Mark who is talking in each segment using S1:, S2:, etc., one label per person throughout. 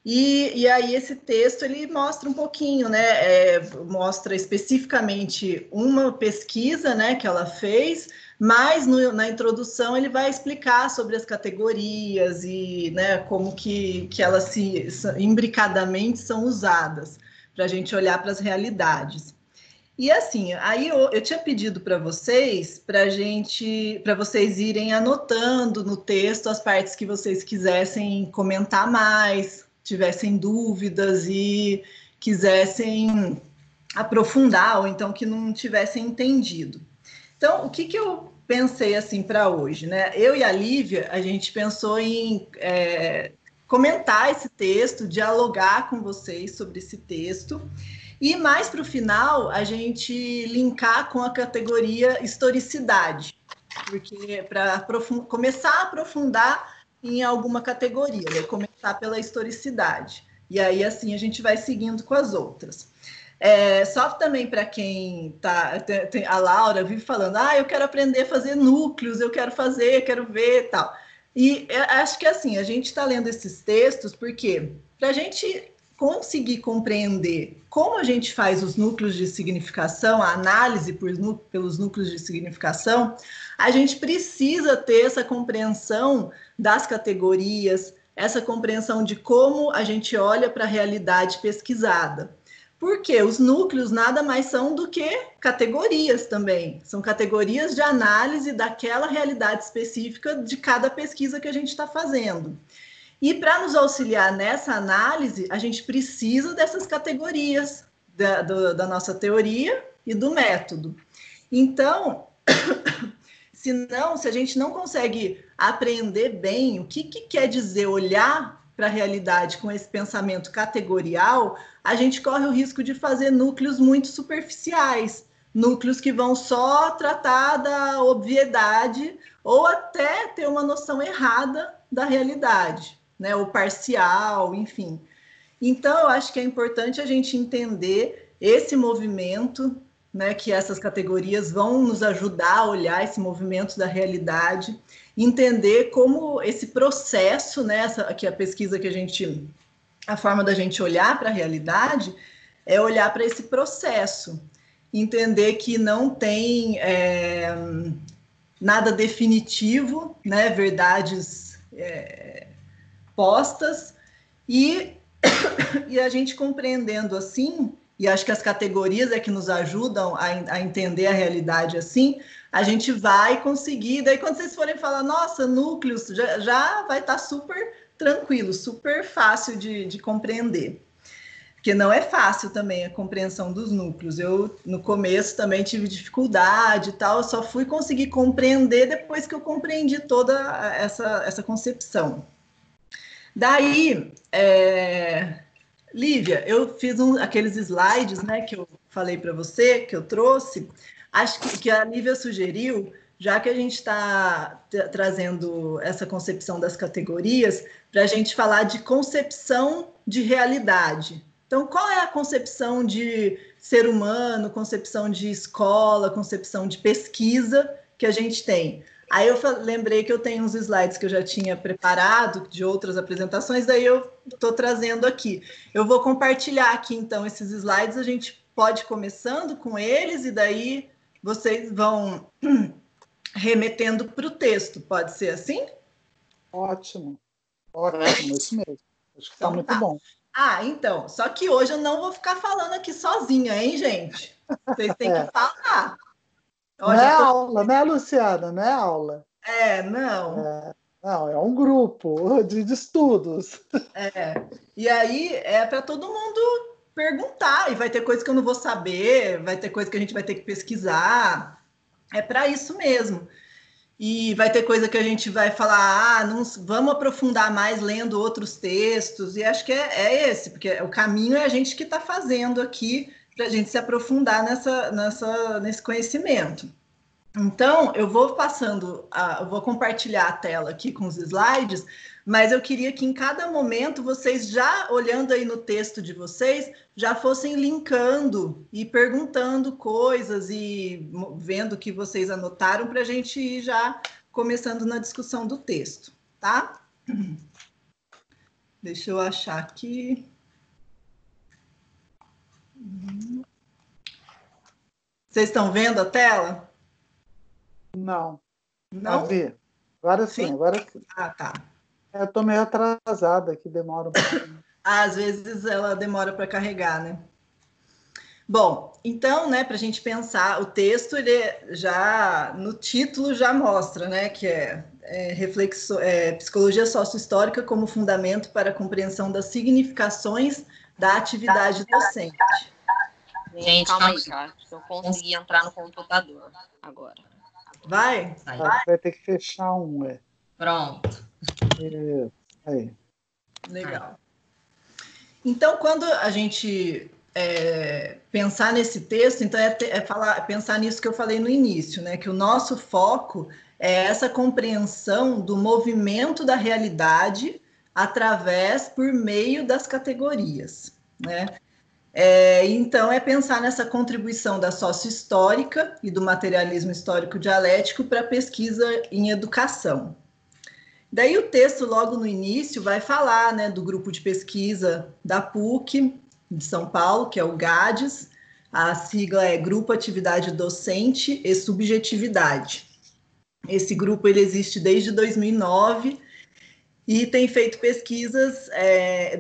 S1: E aí esse texto ele mostra um pouquinho, né? Mostra especificamente uma pesquisa, né, que ela fez, mas na introdução ele vai explicar sobre as categorias e, né, como que elas imbricadamente são usadas para a gente olhar para as realidades. E assim, aí eu tinha pedido para vocês, para vocês irem anotando no texto as partes que vocês quisessem comentar mais, tivessem dúvidas e quisessem aprofundar, ou então que não tivessem entendido. Então, o que eu pensei assim para hoje, né? Eu e a Lívia, a gente pensou em comentar esse texto, dialogar com vocês sobre esse texto. E mais para o final, a gente linkar com a categoria historicidade, porque para começar a aprofundar em alguma categoria, né? Começar pela historicidade. E aí, assim, a gente vai seguindo com as outras. Só também para quem tá. A Laura vive falando, eu quero aprender a fazer núcleos, eu quero ver tal. E acho que assim, a gente está lendo esses textos porque para a gente conseguir compreender como a gente faz os núcleos de significação, a análise pelos núcleos de significação, a gente precisa ter essa compreensão das categorias, essa compreensão de como a gente olha para a realidade pesquisada. Porque os núcleos nada mais são do que categorias também. São categorias de análise daquela realidade específica de cada pesquisa que a gente está fazendo. E para nos auxiliar nessa análise, a gente precisa dessas categorias da nossa teoria e do método. Então, se a gente não consegue aprender bem o que quer dizer olhar para a realidade com esse pensamento categorial, a gente corre o risco de fazer núcleos muito superficiais, núcleos que vão só tratar da obviedade ou até ter uma noção errada da realidade, né? Ou parcial, enfim. Então, eu acho que é importante a gente entender esse movimento, né, que essas categorias vão nos ajudar a olhar esse movimento da realidade, entender como esse processo, né, que a pesquisa que a forma da gente olhar para a realidade é olhar para esse processo, entender que não tem nada definitivo, né, verdades postas, e a gente compreendendo assim, e acho que as categorias é que nos ajudam a entender a realidade assim, a gente vai conseguir, daí quando vocês forem falar, nossa, núcleos, já vai estar super tranquilo, super fácil de compreender. Porque não é fácil também a compreensão dos núcleos. Eu, no começo, também tive dificuldade e tal, eu só fui conseguir compreender depois que eu compreendi toda essa concepção. Daí, Lívia, eu fiz aqueles slides, né, que eu falei para você, que eu trouxe. Acho que a Lívia sugeriu, já que a gente está trazendo essa concepção das categorias, para a gente falar de concepção de realidade. Então, qual é a concepção de ser humano, concepção de escola, concepção de pesquisa que a gente tem? Aí eu lembrei que eu tenho uns slides que eu já tinha preparado de outras apresentações, daí eu estou trazendo aqui. Eu vou compartilhar aqui, então, esses slides, a gente pode ir começando com eles, e daí vocês vão remetendo para o texto, pode ser assim?
S2: Ótimo, ótimo, isso mesmo. Acho que está muito bom.
S1: Então, só que hoje eu não vou ficar falando aqui sozinha, hein, gente? Vocês têm que falar.
S2: Não é aula, né, Luciana? Não é aula.
S1: Não.
S2: Não, é um grupo de estudos.
S1: E aí é para todo mundo perguntar, e vai ter coisa que eu não vou saber, vai ter coisa que a gente vai ter que pesquisar. É para isso mesmo. E vai ter coisa que a gente vai falar, não, vamos aprofundar mais lendo outros textos, e acho que é esse, porque o caminho é a gente que está fazendo aqui para a gente se aprofundar nesse conhecimento. Então, eu vou eu vou compartilhar a tela aqui com os slides, mas eu queria que em cada momento vocês, já olhando aí no texto de vocês, já fossem linkando e perguntando coisas e vendo o que vocês anotaram para a gente ir já começando na discussão do texto, tá? Deixa eu achar aqui. Vocês estão vendo a tela?
S2: Não.
S1: Não?
S2: Agora sim, agora sim.
S1: Ah, tá.
S2: Eu tô meio atrasada aqui, demora um pouquinho.
S1: Às vezes ela demora para carregar, né? Bom, então, né, para a gente pensar, o texto, ele já, no título já mostra, né, que psicologia sociohistórica como fundamento para a compreensão das significações da atividade docente.
S3: Gente, calma aí, tá? Se eu conseguir entrar no computador agora.
S1: Vai?
S2: Vai ter que fechar um,
S3: Pronto.
S2: Aí.
S1: Legal. Então, quando a gente pensar nesse texto, então pensar nisso que eu falei no início, né? Que o nosso foco é essa compreensão do movimento da realidade por meio das categorias, né? Então, é pensar nessa contribuição da sociohistórica e do materialismo histórico dialético para a pesquisa em educação. Daí o texto, logo no início, vai falar, né, do grupo de pesquisa da PUC de São Paulo, que é o GADES, a sigla é Grupo Atividade Docente e Subjetividade. Esse grupo ele existe desde 2009 e tem feito pesquisas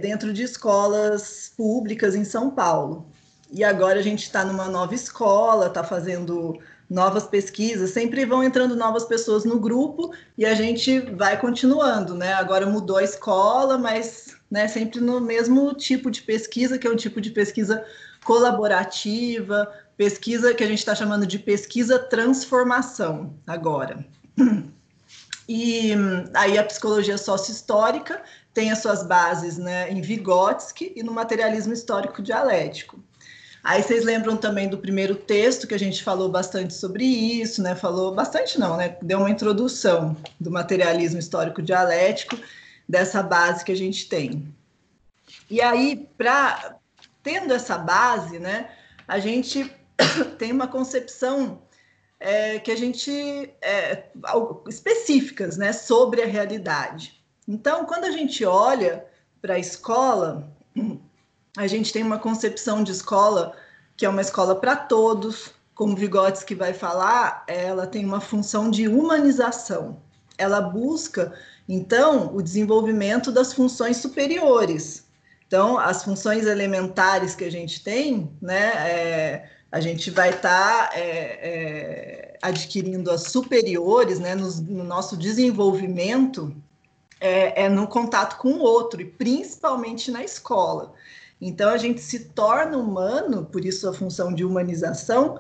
S1: dentro de escolas públicas em São Paulo. E agora a gente está numa nova escola, está fazendo novas pesquisas, sempre vão entrando novas pessoas no grupo e a gente vai continuando, né? Agora mudou a escola, mas né, sempre no mesmo tipo de pesquisa, que é um tipo de pesquisa colaborativa, pesquisa que a gente está chamando de pesquisa transformação agora. E aí a psicologia sociohistórica tem as suas bases, né, em Vygotsky e no materialismo histórico dialético. Aí vocês lembram também do primeiro texto que a gente falou bastante sobre isso, né? Falou bastante não, né? Deu uma introdução do materialismo histórico dialético, dessa base que a gente tem. E aí, tendo essa base, né, a gente tem uma concepção que a gente específicas, né, sobre a realidade. Então, quando a gente olha para a escola, a gente tem uma concepção de escola que é uma escola para todos, como Vygotsky vai falar, ela tem uma função de humanização. Ela busca, então, o desenvolvimento das funções superiores. Então, as funções elementares que a gente tem, né, a gente vai estar adquirindo as superiores, né, no nosso desenvolvimento, no contato com o outro, e principalmente na escola. Então, a gente se torna humano, por isso a função de humanização,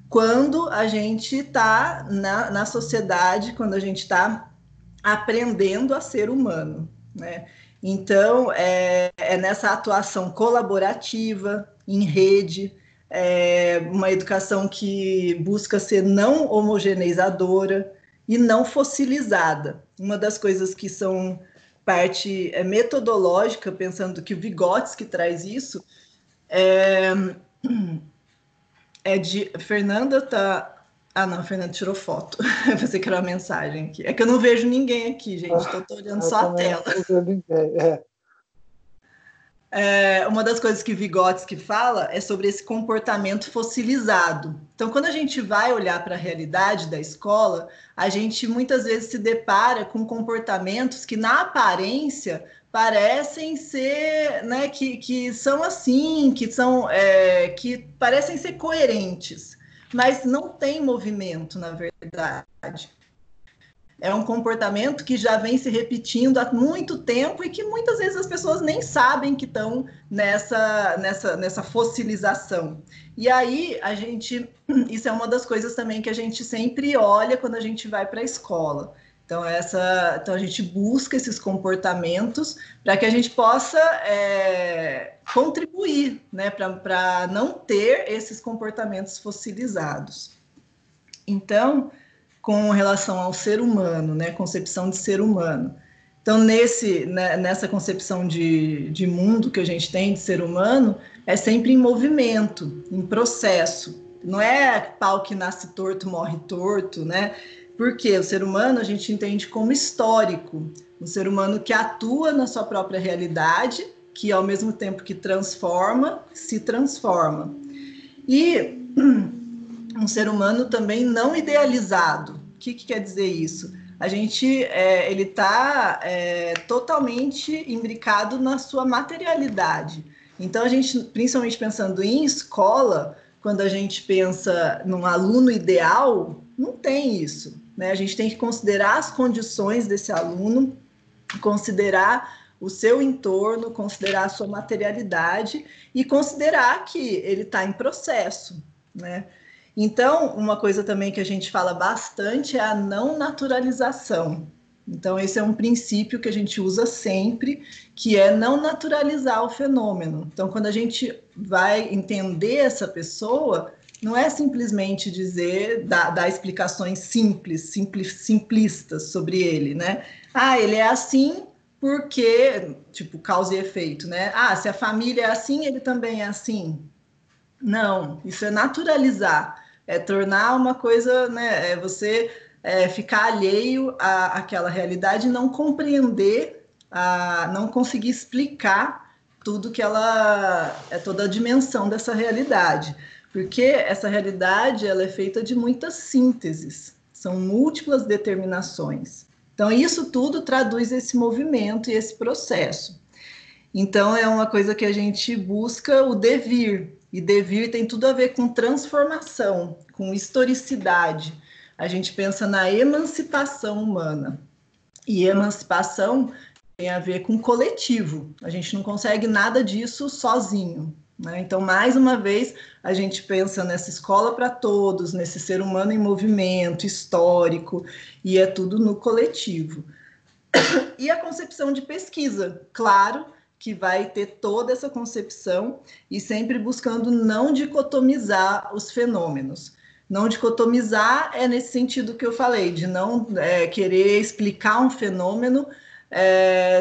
S1: quando a gente está na sociedade, quando a gente está aprendendo a ser humano, né? Então, é nessa atuação colaborativa, em rede, uma educação que busca ser não homogeneizadora e não fossilizada. Uma das coisas que são parte metodológica, pensando que o Vygotsky traz isso, de... Fernanda tá... Ah, não, a Fernanda tirou foto. Eu pensei que era uma mensagem aqui. É que eu não vejo ninguém aqui, gente. Estou olhando só a tela. Uma das coisas que Vygotsky fala é sobre esse comportamento fossilizado. Então, quando a gente vai olhar para a realidade da escola, a gente muitas vezes se depara com comportamentos que, na aparência, parecem ser, né, que são assim, que parecem ser coerentes, mas não tem movimento, na verdade. É um comportamento que já vem se repetindo há muito tempo e que muitas vezes as pessoas nem sabem que estão nessa fossilização. E aí, isso é uma das coisas também que a gente sempre olha quando a gente vai para a escola. Então, a gente busca esses comportamentos para que a gente possa contribuir, né, para não ter esses comportamentos fossilizados. Então, com relação ao ser humano, né, concepção de ser humano. Então, nessa concepção de mundo que a gente tem de ser humano, é sempre em movimento, em processo. Não é pau que nasce torto, morre torto, né? Porque o ser humano a gente entende como histórico, um ser humano que atua na sua própria realidade, que ao mesmo tempo que transforma, se transforma. E um ser humano também não idealizado. O que quer dizer isso? A gente, ele está totalmente imbricado na sua materialidade. Então, a gente, principalmente pensando em escola, quando a gente pensa num aluno ideal, não tem isso, né? A gente tem que considerar as condições desse aluno, considerar o seu entorno, considerar a sua materialidade e considerar que ele está em processo, né? Então, uma coisa também que a gente fala bastante é a não naturalização. Então, esse é um princípio que a gente usa sempre, que é não naturalizar o fenômeno. Então, quando a gente vai entender essa pessoa, não é simplesmente dizer, dar explicações simplistas sobre ele, né? Ah, ele é assim porque, tipo, causa e efeito, né? Ah, se a família é assim, ele também é assim. Não, isso é naturalizar, é tornar uma coisa, né? É você ficar alheio àquela realidade e não compreender, não conseguir explicar tudo que toda a dimensão dessa realidade. Porque essa realidade ela é feita de muitas sínteses, são múltiplas determinações. Então, isso tudo traduz esse movimento e esse processo. Então, é uma coisa que a gente busca o devir, e devir tem tudo a ver com transformação, com historicidade. A gente pensa na emancipação humana, e emancipação tem a ver com coletivo. A gente não consegue nada disso sozinho, né? Então, mais uma vez, a gente pensa nessa escola para todos, nesse ser humano em movimento histórico, e é tudo no coletivo. E a concepção de pesquisa, claro, que vai ter toda essa concepção e sempre buscando não dicotomizar os fenômenos. Não dicotomizar é nesse sentido que eu falei, de não querer explicar um fenômeno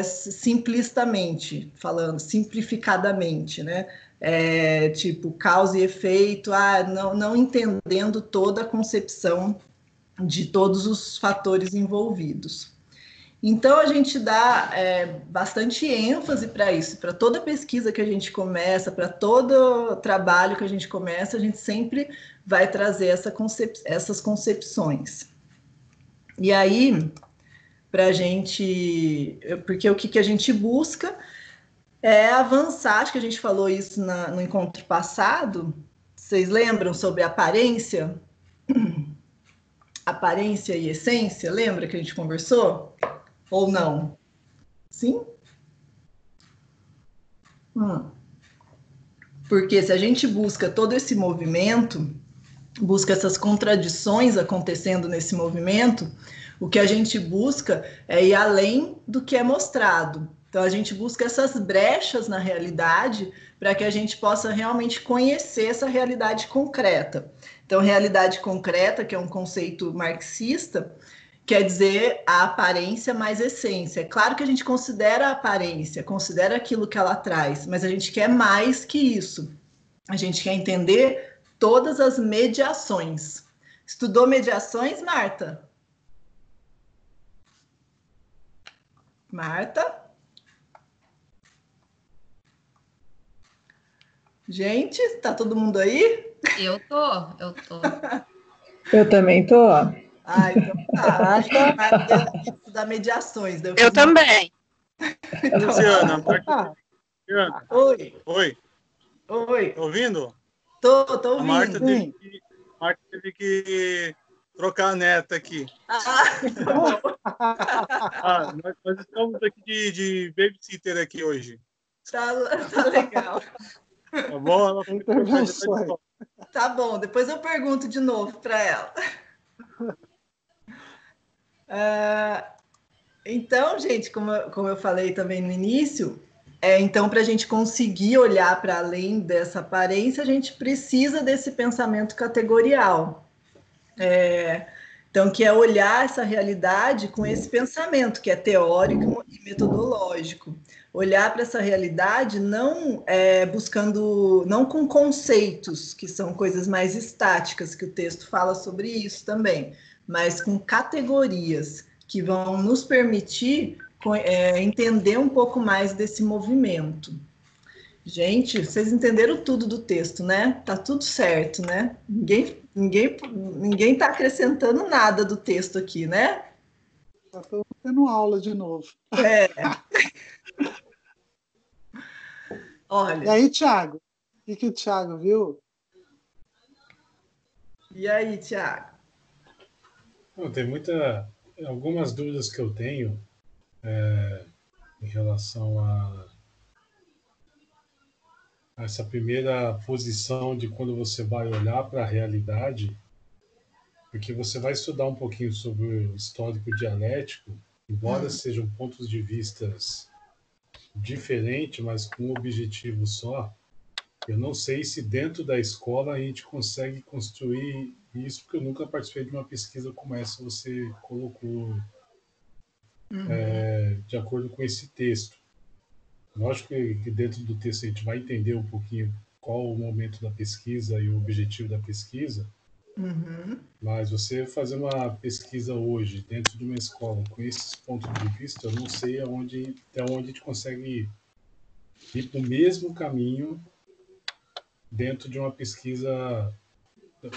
S1: simplistamente, falando, simplificadamente, né? Tipo, causa e efeito, não entendendo toda a concepção de todos os fatores envolvidos. Então, a gente dá bastante ênfase para isso, para toda pesquisa que a gente começa, para todo trabalho que a gente começa, a gente sempre vai trazer essas concepções. E aí, para a gente... Porque o que a gente busca é avançar, acho que a gente falou isso no encontro passado, vocês lembram sobre aparência? Aparência e essência, lembra que a gente conversou? Ou não? Sim? Porque se a gente busca todo esse movimento, busca essas contradições acontecendo nesse movimento, o que a gente busca é ir além do que é mostrado. Então, a gente busca essas brechas na realidade para que a gente possa realmente conhecer essa realidade concreta. Então, realidade concreta, que é um conceito marxista, quer dizer a aparência mais essência. É claro que a gente considera a aparência, considera aquilo que ela traz, mas a gente quer mais que isso. A gente quer entender todas as mediações. Estudou mediações, Marta? Marta? Gente, tá todo mundo aí?
S3: Eu tô.
S4: Eu também tô.
S1: Então tá. Eu estudar mediações.
S5: Eu também.
S1: Então,
S6: Luciana,
S1: Oi.
S6: Oi.
S1: Oi.
S6: Tá ouvindo?
S1: Tô ouvindo.
S6: A Marta teve que trocar a neta aqui. Nós estamos aqui de babysitter aqui hoje.
S1: Tá legal.
S6: Tá bom? Ela foi
S1: Tá bom, depois eu pergunto de novo para ela. Então, gente, como eu falei também no início, então, para a gente conseguir olhar para além dessa aparência, a gente precisa desse pensamento categorial. Então, que é olhar essa realidade com esse pensamento, que é teórico e metodológico. Olhar para essa realidade não buscando, não com conceitos, que são coisas mais estáticas, que o texto fala sobre isso também, mas com categorias que vão nos permitir entender um pouco mais desse movimento. Gente, vocês entenderam tudo do texto, né? Tá tudo certo, né? Ninguém tá acrescentando nada do texto aqui, né?
S2: Já estou tendo aula de novo.
S1: É.
S2: E
S1: Olha,
S2: aí, Thiago? O que o Thiago viu?
S1: e aí, Tiago?
S5: Não, tem algumas dúvidas que eu tenho em relação a essa primeira posição de quando você vai olhar para a realidade, porque você vai estudar um pouquinho sobre o histórico dialético, embora sejam pontos de vistas diferentes, mas com um objetivo só. Eu não sei se dentro da escola a gente consegue construir isso, porque eu nunca participei de uma pesquisa como essa você colocou de acordo com esse texto. Lógico que dentro do texto a gente vai entender um pouquinho qual o momento da pesquisa e o objetivo da pesquisa, mas você fazer uma pesquisa hoje dentro de uma escola com esses pontos de vista, eu não sei até onde a gente consegue ir para o mesmo caminho dentro de uma pesquisa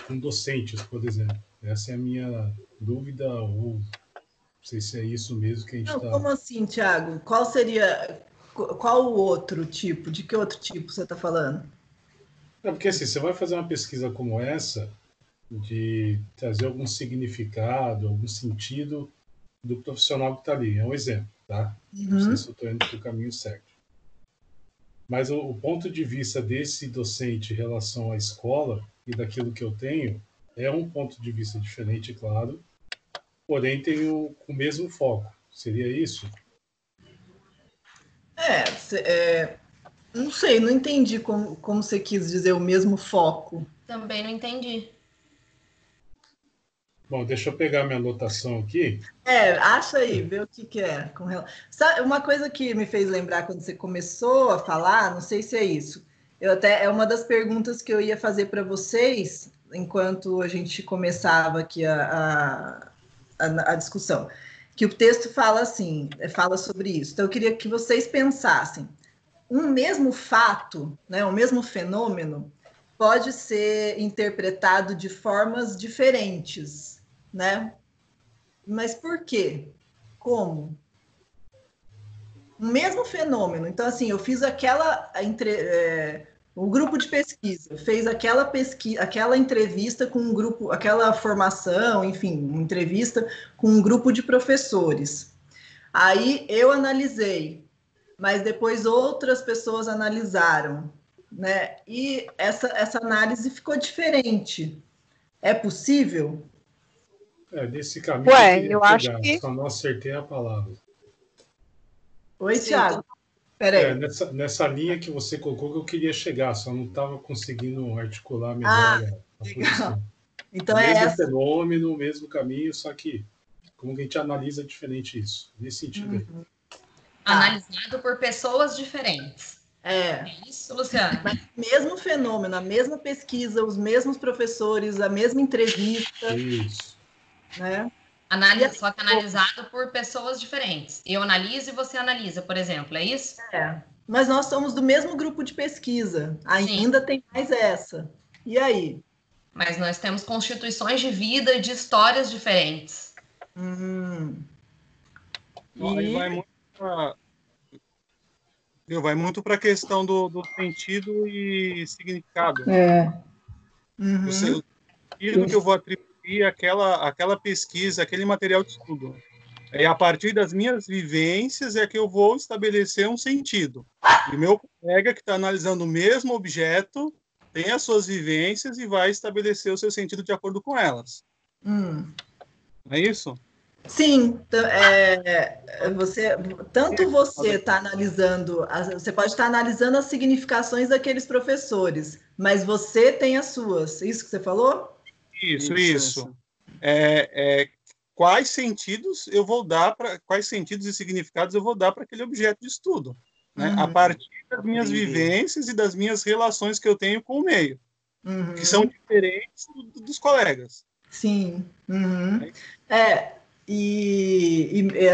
S5: com docentes, por exemplo. Essa é a minha dúvida, ou não sei se é isso mesmo que a gente está...
S1: Como assim, Tiago? Qual o outro tipo? De que outro tipo você está falando?
S5: Porque assim, você vai fazer uma pesquisa como essa, de trazer algum significado, algum sentido do profissional que está ali. É um exemplo, tá? Não sei se eu estou indo para o caminho certo. Mas o ponto de vista desse docente em relação à escola e daquilo que eu tenho é um ponto de vista diferente, claro, porém tem o mesmo foco. Seria isso?
S1: Não sei, não entendi como você quis dizer o mesmo foco.
S3: Também não entendi.
S5: Bom, deixa eu pegar minha anotação aqui.
S1: Acha aí, vê o que é. Sabe, uma coisa que me fez lembrar quando você começou a falar, não sei se é isso, é uma das perguntas que eu ia fazer para vocês enquanto a gente começava aqui a discussão, que o texto fala sobre isso. Então, eu queria que vocês pensassem, um mesmo fato, né, um mesmo fenômeno, pode ser interpretado de formas diferentes, né? Mas por quê? Como? O mesmo fenômeno. Então, assim, eu fiz o grupo de pesquisa fez aquela entrevista com um grupo, aquela formação, enfim, uma entrevista com um grupo de professores. Aí eu analisei, mas depois outras pessoas analisaram, né? E essa análise ficou diferente. É possível?
S5: Nesse caminho eu queria
S4: eu
S5: pegar,
S4: acho que...
S5: só não acertei a palavra.
S1: Oi, Thiago. Peraí.
S5: Nessa linha que você colocou que eu queria chegar, só não estava conseguindo articular melhor a posição.
S1: Então
S5: o mesmo
S1: essa.
S5: fenômeno, o mesmo caminho, só que como que a gente analisa diferente isso? Nesse sentido aí.
S3: Analisado por pessoas diferentes.
S1: É
S3: isso, Luciana?
S1: Mas o mesmo fenômeno, a mesma pesquisa, os mesmos professores, a mesma entrevista.
S5: Isso.
S1: Né?
S3: Só que analisado por pessoas diferentes. Eu analiso e você analisa, por exemplo, é isso?
S1: Mas nós somos do mesmo grupo de pesquisa. Ainda Sim. Tem mais essa. E aí?
S3: Mas nós temos constituições de vida e de histórias diferentes.
S6: Vai muito para a questão do sentido e significado. O sentido que eu vou atribuir àquela pesquisa, aquele material de estudo. É a partir das minhas vivências é que eu vou estabelecer um sentido. E meu colega que está analisando o mesmo objeto tem as suas vivências e vai estabelecer o seu sentido de acordo com elas. É isso?
S1: Sim, você está analisando, você pode estar analisando as significações daqueles professores, mas você tem as suas. Isso que você falou?
S6: Isso. Quais sentidos quais sentidos e significados eu vou dar para aquele objeto de estudo, né? A partir das minhas vivências e das minhas relações que eu tenho com o meio, que são diferentes dos colegas.
S1: Sim.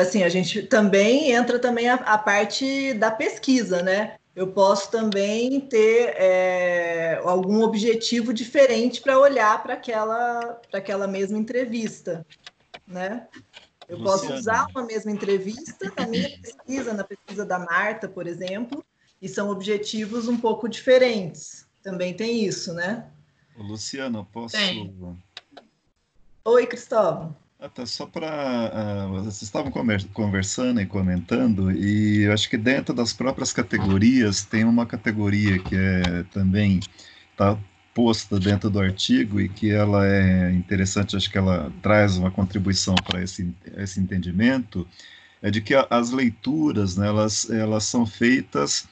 S1: assim, a gente também entra também a parte da pesquisa, né? Eu posso também ter algum objetivo diferente para olhar para aquela mesma entrevista, né? Eu posso usar uma mesma entrevista na minha pesquisa, na pesquisa da Marta, por exemplo, e são objetivos um pouco diferentes. Também tem isso, né?
S7: Luciana, posso...
S1: Oi, Cristóvão.
S7: Tá, só para... vocês estavam conversando e comentando, e eu acho que dentro das próprias categorias tem uma categoria que também está posta dentro do artigo e que ela é interessante, acho que ela traz uma contribuição para esse entendimento, é de que as leituras, né, elas são feitas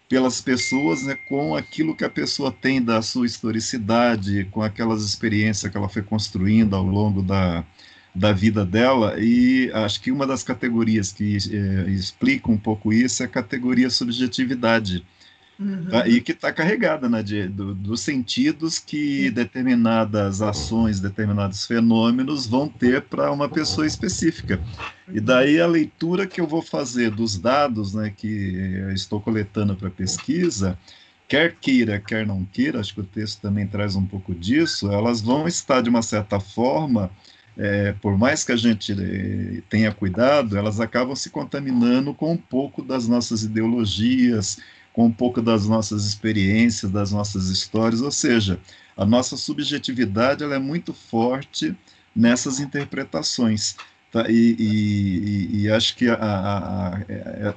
S7: pelas pessoas, né, com aquilo que a pessoa tem da sua historicidade, com aquelas experiências que ela foi construindo ao longo da vida dela, e acho que uma das categorias que explica um pouco isso é a categoria subjetividade, tá? E que está carregada, né, dos sentidos que determinadas ações, determinados fenômenos vão ter para uma pessoa específica. E daí a leitura que eu vou fazer dos dados, né, que eu estou coletando para pesquisa, quer queira, quer não queira, acho que o texto também traz um pouco disso, elas vão estar, de uma certa forma, por mais que a gente tenha cuidado, elas acabam se contaminando com um pouco das nossas ideologias, com um pouco das nossas experiências, das nossas histórias, ou seja, a nossa subjetividade ela é muito forte nessas interpretações. Tá? E acho que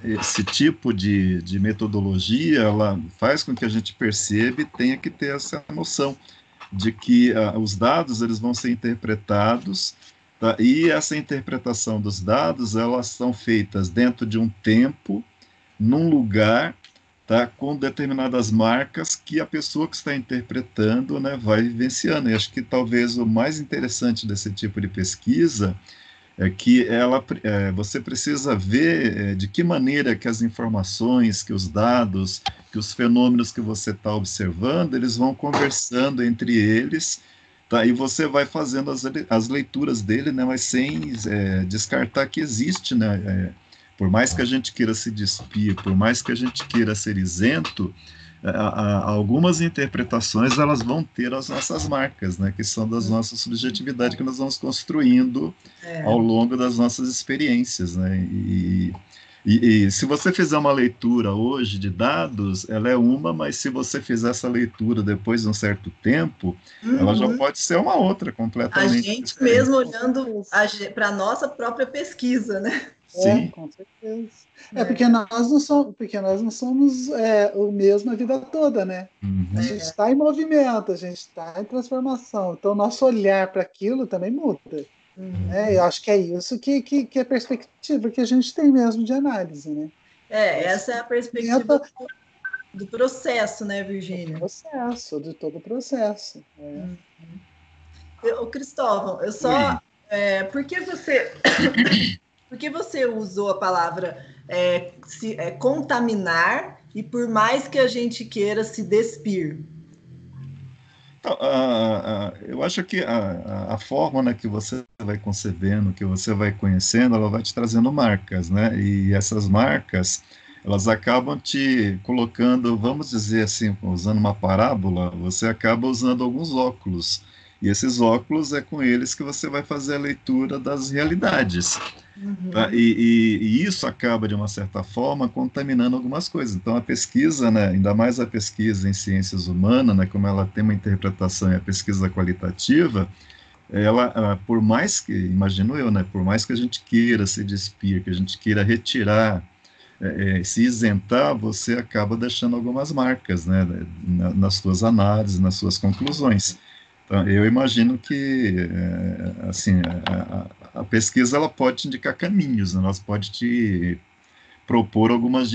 S7: esse tipo de metodologia ela faz com que a gente perceba e tenha que ter essa noção de que os dados eles vão ser interpretados, tá? E essa interpretação dos dados elas são feitas dentro de um tempo, num lugar, tá? Com determinadas marcas que a pessoa que está interpretando, né, vai vivenciando. E acho que talvez o mais interessante desse tipo de pesquisa é que você precisa ver de que maneira que as informações, que os dados, que os fenômenos que você está observando, eles vão conversando entre eles, tá? E você vai fazendo as leituras dele, né, mas sem descartar que existe, né, por mais que a gente queira se despir, por mais que a gente queira ser isento, algumas interpretações elas vão ter as nossas marcas, né, que são das nossas subjetividades que nós vamos construindo ao longo das nossas experiências, né, e se você fizer uma leitura hoje de dados, ela é uma, mas se você fizer essa leitura depois de um certo tempo, ela já pode ser uma outra completamente.
S1: A gente diferente. Mesmo olhando para a nossa própria pesquisa, né?
S7: Sim.
S2: Com certeza. Porque nós não somos o mesmo a vida toda, né? A gente está em movimento, a gente está em transformação. Então, nosso olhar para aquilo também muda. Eu acho que é isso que é a perspectiva que a gente tem mesmo de análise, né?
S1: Essa é a perspectiva do processo, né, Virgínia?
S2: De todo o processo.
S1: Cristóvão, eu só... por que você usou a palavra contaminar e por mais que a gente queira se despir?
S7: Então, eu acho que a forma, né, que você vai concebendo, que você vai conhecendo, ela vai te trazendo marcas, né? E essas marcas, elas acabam te colocando, vamos dizer assim, usando uma parábola, você acaba usando alguns óculos. E esses óculos é com eles que você vai fazer a leitura das realidades. Tá? E isso acaba, de uma certa forma, contaminando algumas coisas. Então, a pesquisa, né, ainda mais a pesquisa em ciências humanas, né, como ela tem uma interpretação e a pesquisa qualitativa, ela, por mais que, imagino eu, né, por mais que a gente queira se despir, que a gente queira retirar, se isentar, você acaba deixando algumas marcas, né, nas suas análises, nas suas conclusões. Então, eu imagino que assim, a pesquisa ela pode te indicar caminhos, né? Ela pode te propor algumas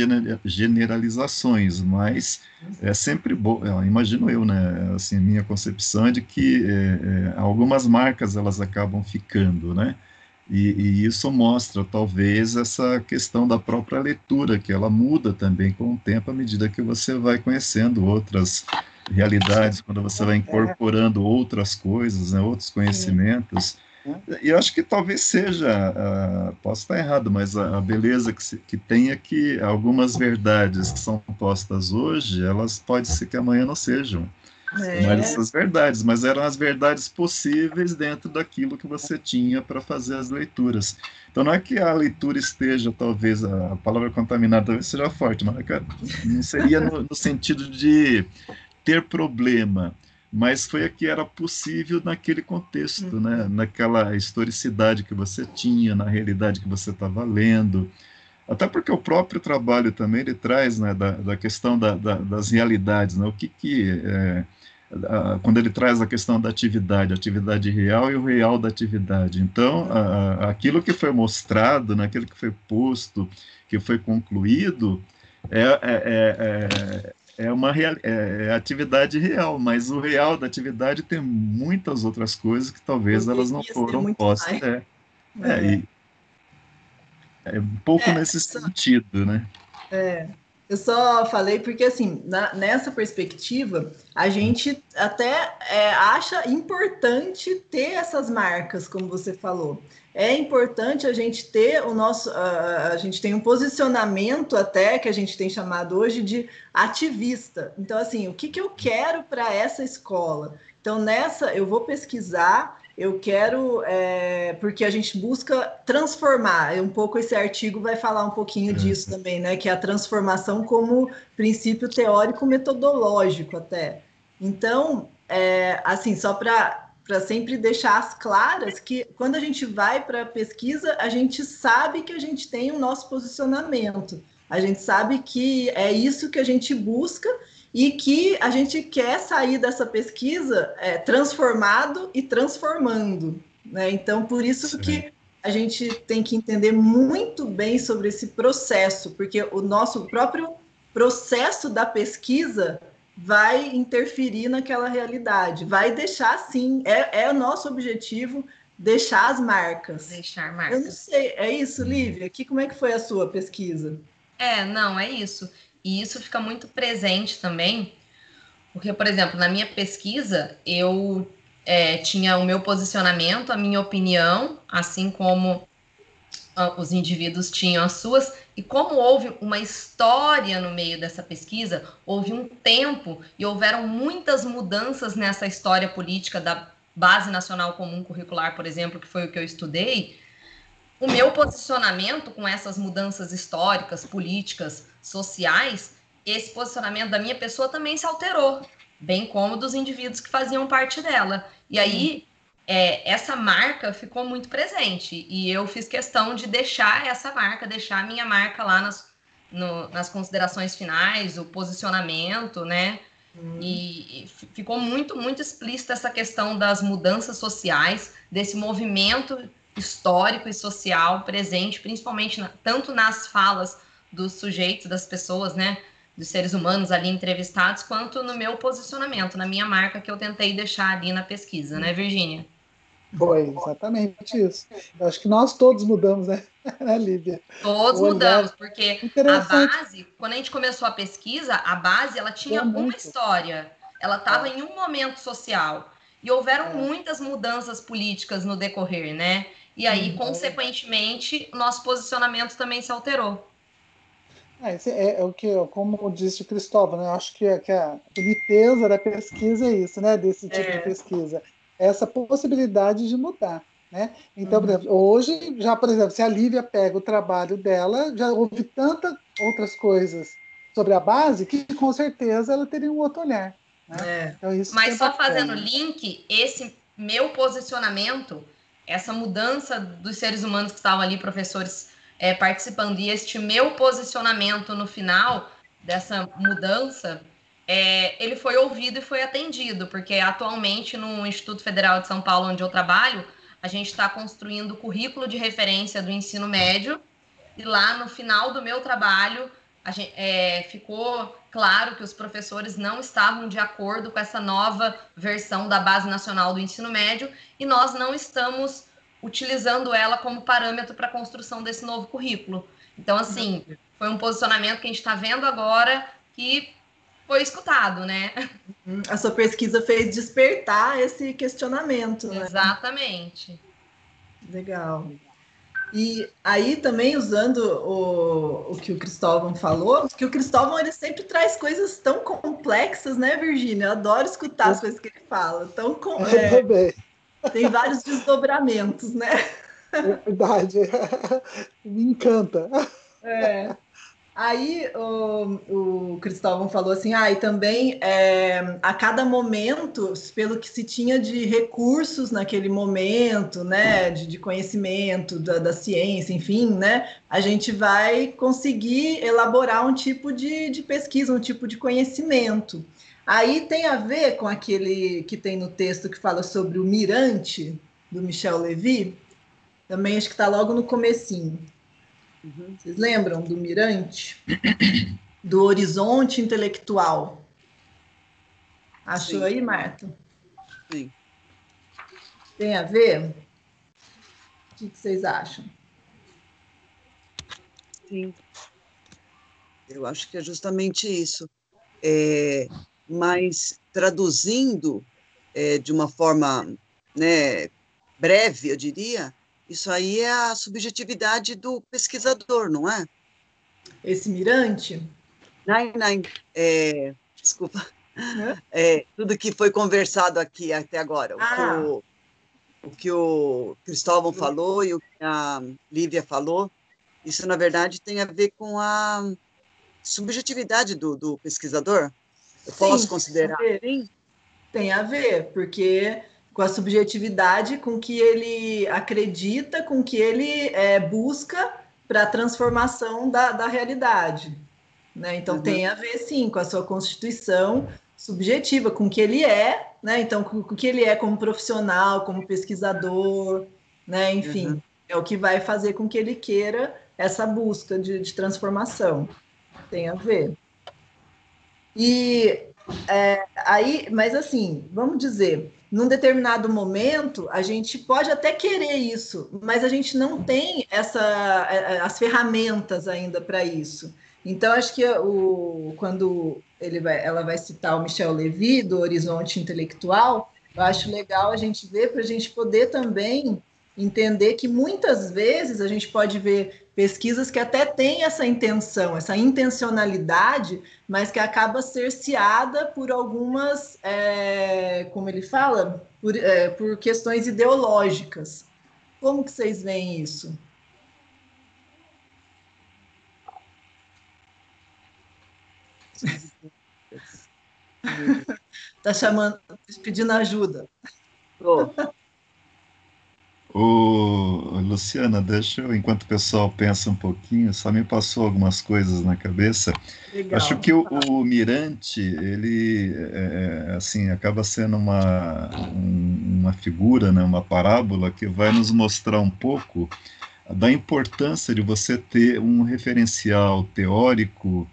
S7: generalizações, mas é sempre bom, imagino eu, né? Assim, minha concepção é de que algumas marcas elas acabam ficando, né? E isso mostra, talvez, essa questão da própria leitura, que ela muda também com o tempo, à medida que você vai conhecendo outras realidades, quando você vai incorporando outras coisas, né, outros conhecimentos. E eu acho que talvez seja, posso estar errado, mas a beleza que tem é que algumas verdades que são postas hoje, elas pode ser que amanhã não sejam mais essas verdades, mas eram as verdades possíveis dentro daquilo que você tinha para fazer as leituras. Então não é que a leitura esteja, talvez, a palavra contaminada talvez seja forte, não seria no sentido de ter problema, mas foi a que era possível naquele contexto, né? Naquela historicidade que você tinha, na realidade que você estava lendo. Até porque o próprio trabalho também ele traz, né, da questão das realidades, né? O que quando ele traz a questão da atividade real e o real da atividade. Então, aquilo que foi mostrado, né, aquilo que foi posto, que foi concluído, é atividade real, mas o real da atividade tem muitas outras coisas que talvez elas não foram postas. É um pouco nesse sentido, né?
S1: Eu só falei porque, assim, nessa perspectiva, a gente até acha importante ter essas marcas, como você falou. É importante a gente ter o nosso... a gente tem um posicionamento até, que a gente tem chamado hoje de ativista. Então, assim, o que eu quero para essa escola? Então, nessa, eu vou pesquisar... Eu quero, porque a gente busca transformar, um pouco esse artigo vai falar um pouquinho disso também, né? Que é a transformação como princípio teórico metodológico até. Então, assim, só para sempre deixar as claras que quando a gente vai para a pesquisa, a gente sabe que a gente tem o nosso posicionamento, a gente sabe que é isso que a gente busca e que a gente quer sair dessa pesquisa transformado e transformando, né? Então, por isso que a gente tem que entender muito bem sobre esse processo, porque o nosso próprio processo da pesquisa vai interferir naquela realidade, vai deixar, sim, é o nosso objetivo, deixar as marcas.
S3: Deixar marcas.
S1: Eu não sei, é isso, Lívia? Como é que foi a sua pesquisa?
S3: Não, é isso. E isso fica muito presente também, porque, por exemplo, na minha pesquisa, eu tinha o meu posicionamento, a minha opinião, assim como os indivíduos tinham as suas, e como houve uma história no meio dessa pesquisa, houve um tempo e houveram muitas mudanças nessa história política da Base Nacional Comum Curricular, por exemplo, que foi o que eu estudei. O meu posicionamento com essas mudanças históricas, políticas, sociais, esse posicionamento da minha pessoa também se alterou, bem como dos indivíduos que faziam parte dela. E aí, essa marca ficou muito presente, e eu fiz questão de deixar essa marca, deixar a minha marca lá nas considerações finais, o posicionamento, né? E ficou muito, muito explícita essa questão das mudanças sociais, desse movimento histórico e social presente, principalmente tanto nas falas dos sujeitos, das pessoas, né, dos seres humanos ali entrevistados, quanto no meu posicionamento, na minha marca que eu tentei deixar ali na pesquisa, né, Virgínia?
S2: Foi exatamente isso. Eu acho que nós todos mudamos, né, Lívia?
S3: Todos mudamos, porque a base, quando a gente começou a pesquisa, a base, ela tinha uma história, ela estava em um momento social, e houveram muitas mudanças políticas no decorrer, né? E aí, consequentemente, o nosso posicionamento também se alterou.
S2: O que, como disse o Cristóvão, né? Eu acho que a boniteza da pesquisa é isso, né? Desse tipo de pesquisa. Essa possibilidade de mudar, né? Então, por exemplo, hoje, já, por exemplo, se a Lívia pega o trabalho dela, já houve tantas outras coisas sobre a base que, com certeza, ela teria um outro olhar. Né? Então, isso
S3: mas só fazendo link, esse meu posicionamento, essa mudança dos seres humanos que estavam ali, professores participando, e este meu posicionamento no final dessa mudança, ele foi ouvido e foi atendido, porque atualmente no Instituto Federal de São Paulo, onde eu trabalho, a gente está construindo o currículo de referência do ensino médio, e lá no final do meu trabalho, ficou claro que os professores não estavam de acordo com essa nova versão da Base Nacional do Ensino Médio, e nós não estamos utilizando ela como parâmetro para a construção desse novo currículo. Então, assim, foi um posicionamento que a gente está vendo agora que foi escutado, né?
S1: A sua pesquisa fez despertar esse questionamento, né?
S3: Exatamente.
S1: Legal. E aí também usando o que o Cristóvão falou, que o Cristóvão ele sempre traz coisas tão complexas, né, Virgínia? Eu adoro escutar as coisas que ele fala. Tem vários desdobramentos, né?
S2: É verdade. Me encanta.
S1: Aí o Cristóvão falou assim, e também a cada momento, pelo que se tinha de recursos naquele momento, né, de conhecimento da ciência, enfim, né, a gente vai conseguir elaborar um tipo de pesquisa, um tipo de conhecimento. Aí tem a ver com aquele que tem no texto que fala sobre o mirante, do Michel Levy, também acho que está logo no comecinho. Vocês lembram do mirante? Do horizonte intelectual. Achou? Sim. Aí, Marta?
S8: Sim.
S1: Tem a ver? O que vocês acham?
S8: Sim. Eu acho que é justamente isso. Mas traduzindo de uma forma, né, breve, eu diria, isso aí é a subjetividade do pesquisador, não é?
S1: Esse mirante?
S8: Não, desculpa. Tudo que foi conversado aqui até agora. O que o Cristóvão falou e o que a Lívia falou, isso, na verdade, tem a ver com a subjetividade do pesquisador? Eu posso considerar assim?
S1: Tem a ver, porque com a subjetividade com que ele acredita, com que ele busca para a transformação da realidade. Né? Então, tem a ver, sim, com a sua constituição subjetiva, com o que ele é, né? Então, com o que ele é como profissional, como pesquisador, né? Enfim, é o que vai fazer com que ele queira essa busca de transformação. Tem a ver. E aí, mas assim, vamos dizer, num determinado momento, a gente pode até querer isso, mas a gente não tem as ferramentas ainda para isso. Então, acho que quando ela vai citar o Michel Levy, do Horizonte Intelectual, eu acho legal a gente ver para a gente poder também entender que muitas vezes a gente pode ver pesquisas que até têm essa intenção, essa intencionalidade, mas que acaba cerceada por algumas, como ele fala, por questões ideológicas. Como que vocês veem isso? Tá chamando, pedindo ajuda.
S7: Luciana, deixa eu, enquanto o pessoal pensa um pouquinho, só me passou algumas coisas na cabeça.
S1: Legal.
S7: Acho que o mirante, ele, assim, acaba sendo uma figura, né, uma parábola que vai nos mostrar um pouco da importância de você ter um referencial teórico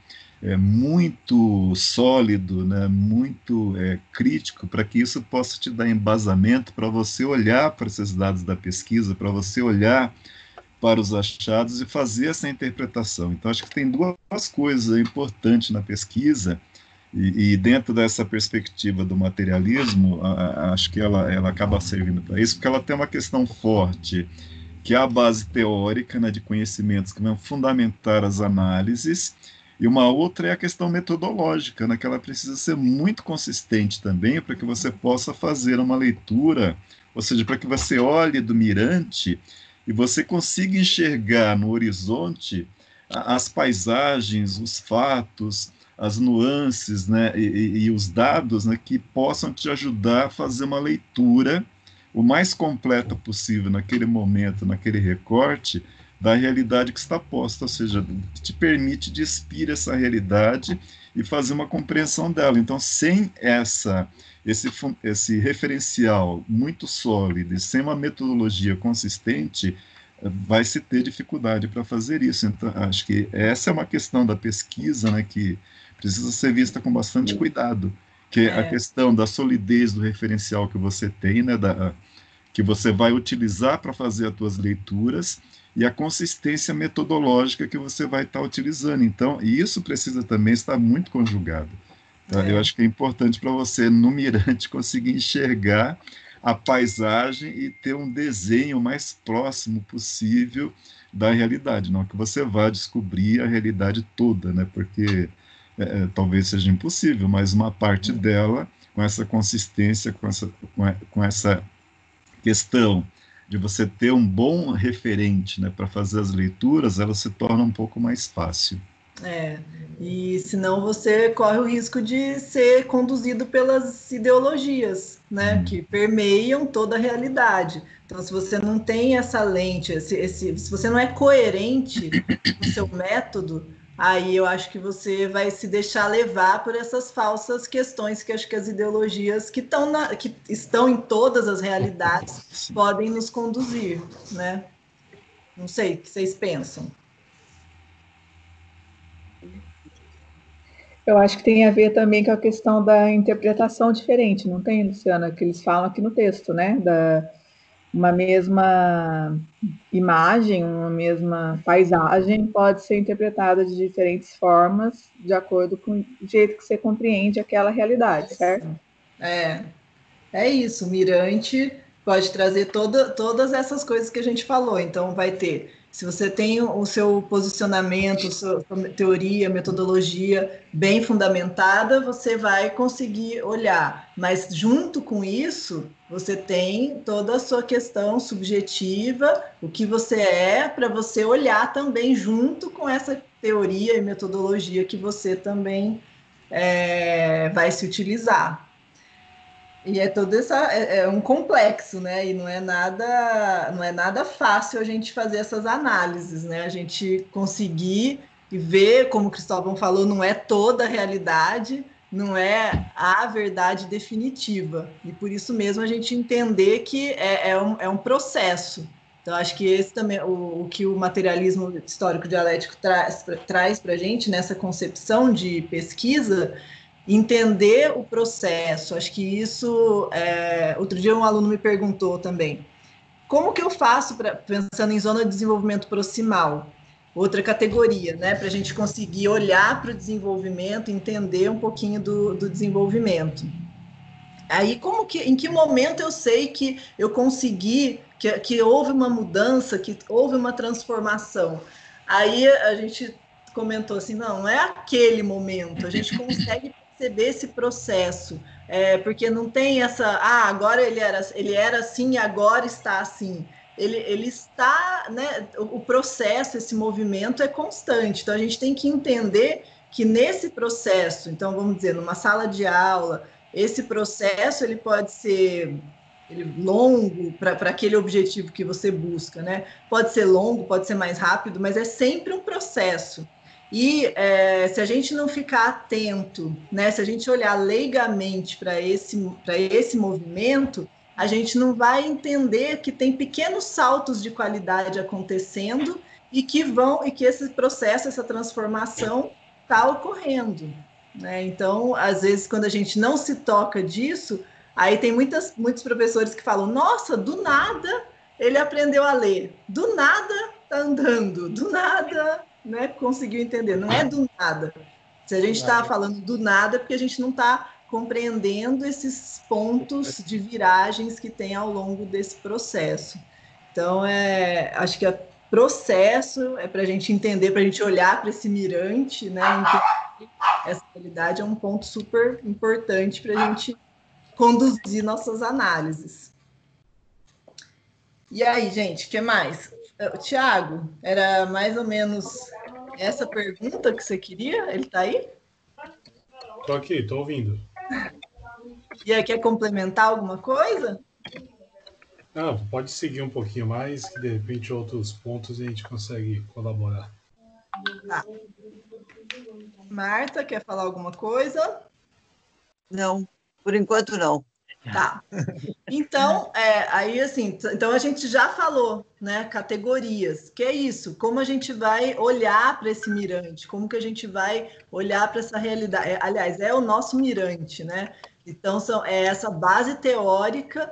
S7: muito sólido, né, muito crítico, para que isso possa te dar embasamento para você olhar para esses dados da pesquisa, para você olhar para os achados e fazer essa interpretação. Então, acho que tem duas coisas importantes na pesquisa, e dentro dessa perspectiva do materialismo, acho que ela acaba servindo para isso, porque ela tem uma questão forte, que é a base teórica, né, de conhecimentos que vão fundamentar as análises, e uma outra é a questão metodológica, né, que ela precisa ser muito consistente também, para que você possa fazer uma leitura, ou seja, para que você olhe do mirante e você consiga enxergar no horizonte as paisagens, os fatos, as nuances, né, e os dados, né, que possam te ajudar a fazer uma leitura o mais completa possível naquele momento, naquele recorte, da realidade que está posta, ou seja, que te permite despir essa realidade e fazer uma compreensão dela. Então, sem esse referencial muito sólido e sem uma metodologia consistente, vai se ter dificuldade para fazer isso. Então, acho que essa é uma questão da pesquisa, né, que precisa ser vista com bastante cuidado, que é a questão da solidez do referencial que você tem, né, que você vai utilizar para fazer as suas leituras, e a consistência metodológica que você vai estar utilizando. Então, e isso precisa também estar muito conjugado. Tá? Eu acho que é importante para você, no mirante, conseguir enxergar a paisagem e ter um desenho mais próximo possível da realidade, não que você vá descobrir a realidade toda, né? Porque talvez seja impossível, mas uma parte dela, com essa consistência, com essa questão de você ter um bom referente, né, para fazer as leituras, ela se torna um pouco mais fácil.
S1: E senão você corre o risco de ser conduzido pelas ideologias, né, que permeiam toda a realidade. Então, se você não tem essa lente, se você não é coerente no seu método, aí eu acho que você vai se deixar levar por essas falsas questões que acho que as ideologias que estão em todas as realidades podem nos conduzir, né? Não sei, o que vocês pensam?
S4: Eu acho que tem a ver também com a questão da interpretação diferente, não tem, Luciana? Que eles falam aqui no texto, né? Uma mesma imagem, uma mesma paisagem pode ser interpretada de diferentes formas, de acordo com o jeito que você compreende aquela realidade, certo?
S1: É isso, o mirante pode trazer todas essas coisas que a gente falou. Então, vai ter, se você tem o seu posicionamento, sua teoria, metodologia bem fundamentada, você vai conseguir olhar. Mas, junto com isso, você tem toda a sua questão subjetiva, o que você é, para você olhar também junto com essa teoria e metodologia que você também vai se utilizar. E é um complexo, né? E não é nada fácil a gente fazer essas análises, né? A gente conseguir e ver, como o Cristóvão falou, não é toda a realidade, não é a verdade definitiva. E por isso mesmo a gente entender que é um processo. Então, acho que esse também, o que o materialismo histórico dialético traz para a gente nessa concepção de pesquisa, entender o processo. Acho que isso... outro dia um aluno me perguntou também, como que eu faço, pensando em zona de desenvolvimento proximal, outra categoria, né, para a gente conseguir olhar para o desenvolvimento, entender um pouquinho do desenvolvimento. Aí, em que momento eu sei que eu consegui, que houve uma mudança, que houve uma transformação? Aí a gente comentou assim, não é aquele momento, a gente consegue perceber esse processo, porque não tem agora ele era assim e agora está assim. Ele está, né, o processo, esse movimento é constante, então a gente tem que entender que nesse processo, então vamos dizer, numa sala de aula, esse processo ele pode ser longo para aquele objetivo que você busca, né? Pode ser longo, pode ser mais rápido, mas é sempre um processo. E se a gente não ficar atento, né? Se a gente olhar leigamente para esse movimento, a gente não vai entender que tem pequenos saltos de qualidade acontecendo e que esse processo, essa transformação está ocorrendo. Né? Então, às vezes, quando a gente não se toca disso, aí tem muitos professores que falam, nossa, do nada ele aprendeu a ler, do nada está andando, do nada, né, conseguiu entender. Não é do nada. Se a gente está falando do nada, é porque a gente não está compreendendo esses pontos de viragens que tem ao longo desse processo. Então, acho que o processo é para a gente entender, para a gente olhar para esse mirante, né, essa realidade é um ponto super importante para a gente conduzir nossas análises. E aí, gente, o que mais? Tiago, era mais ou menos essa pergunta que você queria? Ele está aí?
S5: Estou aqui, estou ouvindo.
S1: E aí, quer complementar alguma coisa?
S5: Não, pode seguir um pouquinho mais, que de repente outros pontos a gente consegue colaborar.
S1: Tá. Marta, quer falar alguma coisa?
S8: Não, por enquanto não.
S1: Tá. Então, aí assim, então a gente já falou, né, categorias, que é isso, como a gente vai olhar para esse mirante, como que a gente vai olhar para essa realidade, aliás, é o nosso mirante, né? Então, é essa base teórica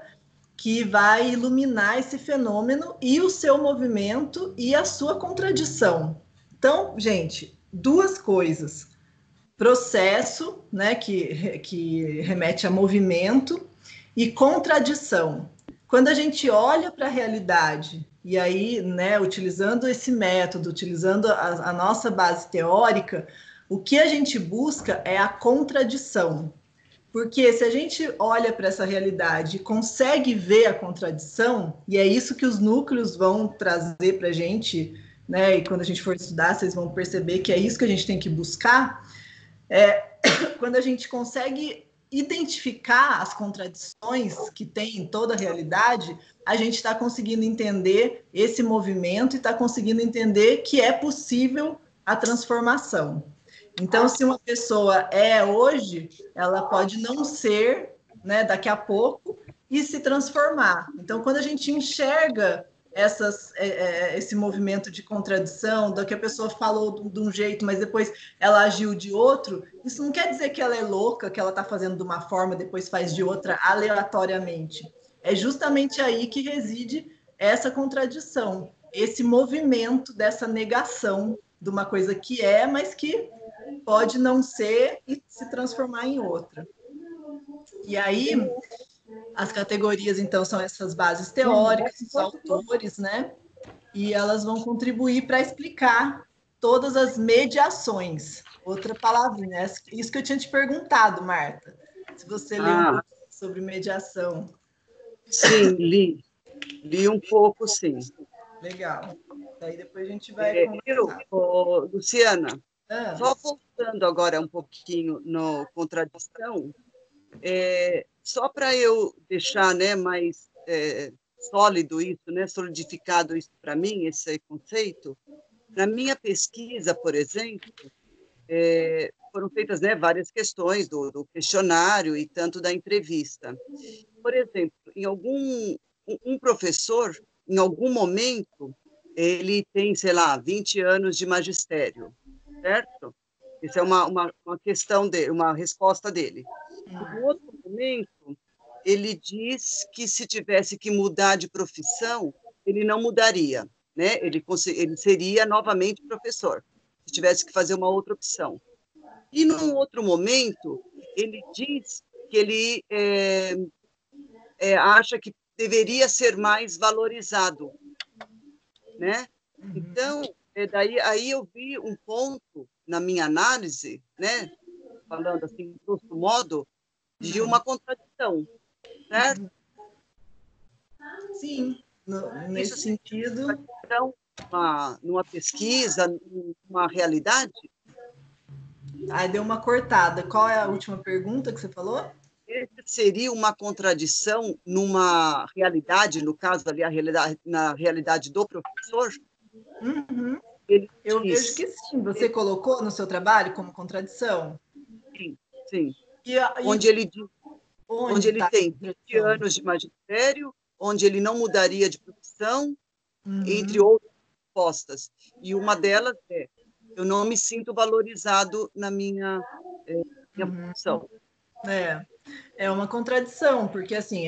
S1: que vai iluminar esse fenômeno e o seu movimento e a sua contradição. Então, gente, duas coisas. Processo, né, que remete a movimento, e contradição. Quando a gente olha para a realidade, e aí, né, utilizando esse método, utilizando a nossa base teórica, o que a gente busca é a contradição. Porque se a gente olha para essa realidade e consegue ver a contradição, e é isso que os núcleos vão trazer para a gente, né? E quando a gente for estudar, vocês vão perceber que é isso que a gente tem que buscar. Quando a gente consegue identificar as contradições que tem em toda a realidade, a gente está conseguindo entender esse movimento e está conseguindo entender que é possível a transformação. Então, se uma pessoa é hoje, ela pode não ser, né, daqui a pouco e se transformar. Então, quando a gente enxerga esse movimento de contradição, da que a pessoa falou de um jeito, mas depois ela agiu de outro, isso não quer dizer que ela é louca, que ela está fazendo de uma forma, depois faz de outra aleatoriamente. É justamente aí que reside essa contradição, esse movimento dessa negação de uma coisa que é, mas que pode não ser e se transformar em outra. E aí, as categorias, então, são essas bases teóricas, os autores, né? E elas vão contribuir para explicar todas as mediações. Outra palavrinha, isso que eu tinha te perguntado, Marta, se você leu sobre mediação.
S8: Sim, li um pouco, sim.
S1: Legal. Daí depois a gente vai conversar.
S8: Luciana, só voltando agora um pouquinho no contradição, só para eu deixar, né, mais sólido isso, né, solidificado isso para mim, esse conceito, na minha pesquisa, por exemplo, foram feitas, né, várias questões do questionário e tanto da entrevista. Por exemplo, um professor, em algum momento, ele tem, sei lá, 20 anos de magistério, certo? Isso é uma questão dele, uma resposta dele. Em outro momento, ele diz que se tivesse que mudar de profissão, ele não mudaria, né? Ele seria novamente professor, se tivesse que fazer uma outra opção. E num outro momento, ele diz que ele acha que deveria ser mais valorizado, né? Então, aí eu vi um ponto na minha análise, né? Falando assim, grosso modo, de uma contradição, certo?
S1: Sim, nesse sentido.
S8: Então, numa pesquisa, numa realidade.
S1: Aí deu uma cortada. Qual é a última pergunta que você falou?
S8: Seria uma contradição numa realidade, no caso ali, na realidade do professor?
S1: Uhum. Eu vejo que sim. Você colocou no seu trabalho como contradição?
S8: Sim, sim. Onde ele tem 20 anos de magistério, onde ele não mudaria de profissão, entre outras respostas. E uma delas eu não me sinto valorizado na minha profissão.
S1: É uma contradição, porque assim,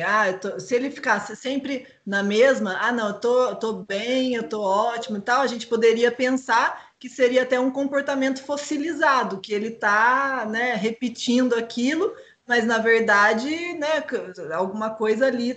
S1: se ele ficasse sempre na mesma, não, eu tô bem, eu tô ótimo e tal, a gente poderia pensar que seria até um comportamento fossilizado, que ele tá, né, repetindo aquilo, mas na verdade, né, alguma coisa ali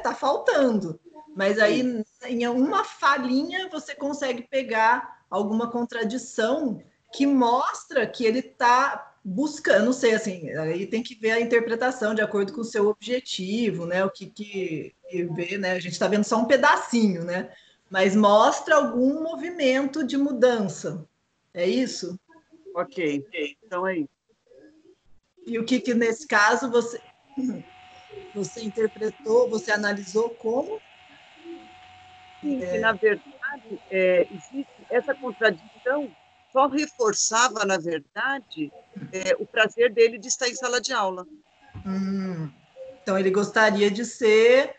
S1: tá faltando. Mas aí, em uma falinha, você consegue pegar alguma contradição que mostra que ele está buscando, não sei, assim, aí tem que ver a interpretação de acordo com o seu objetivo, né, o que vê, né, a gente está vendo só um pedacinho, né, mas mostra algum movimento de mudança, é isso?
S8: Ok, então é isso.
S1: E o que nesse caso você interpretou, você analisou como?
S8: Sim, que na verdade existe essa contradição, só reforçava, na verdade, o prazer dele de estar em sala de aula.
S1: Então, ele gostaria de ser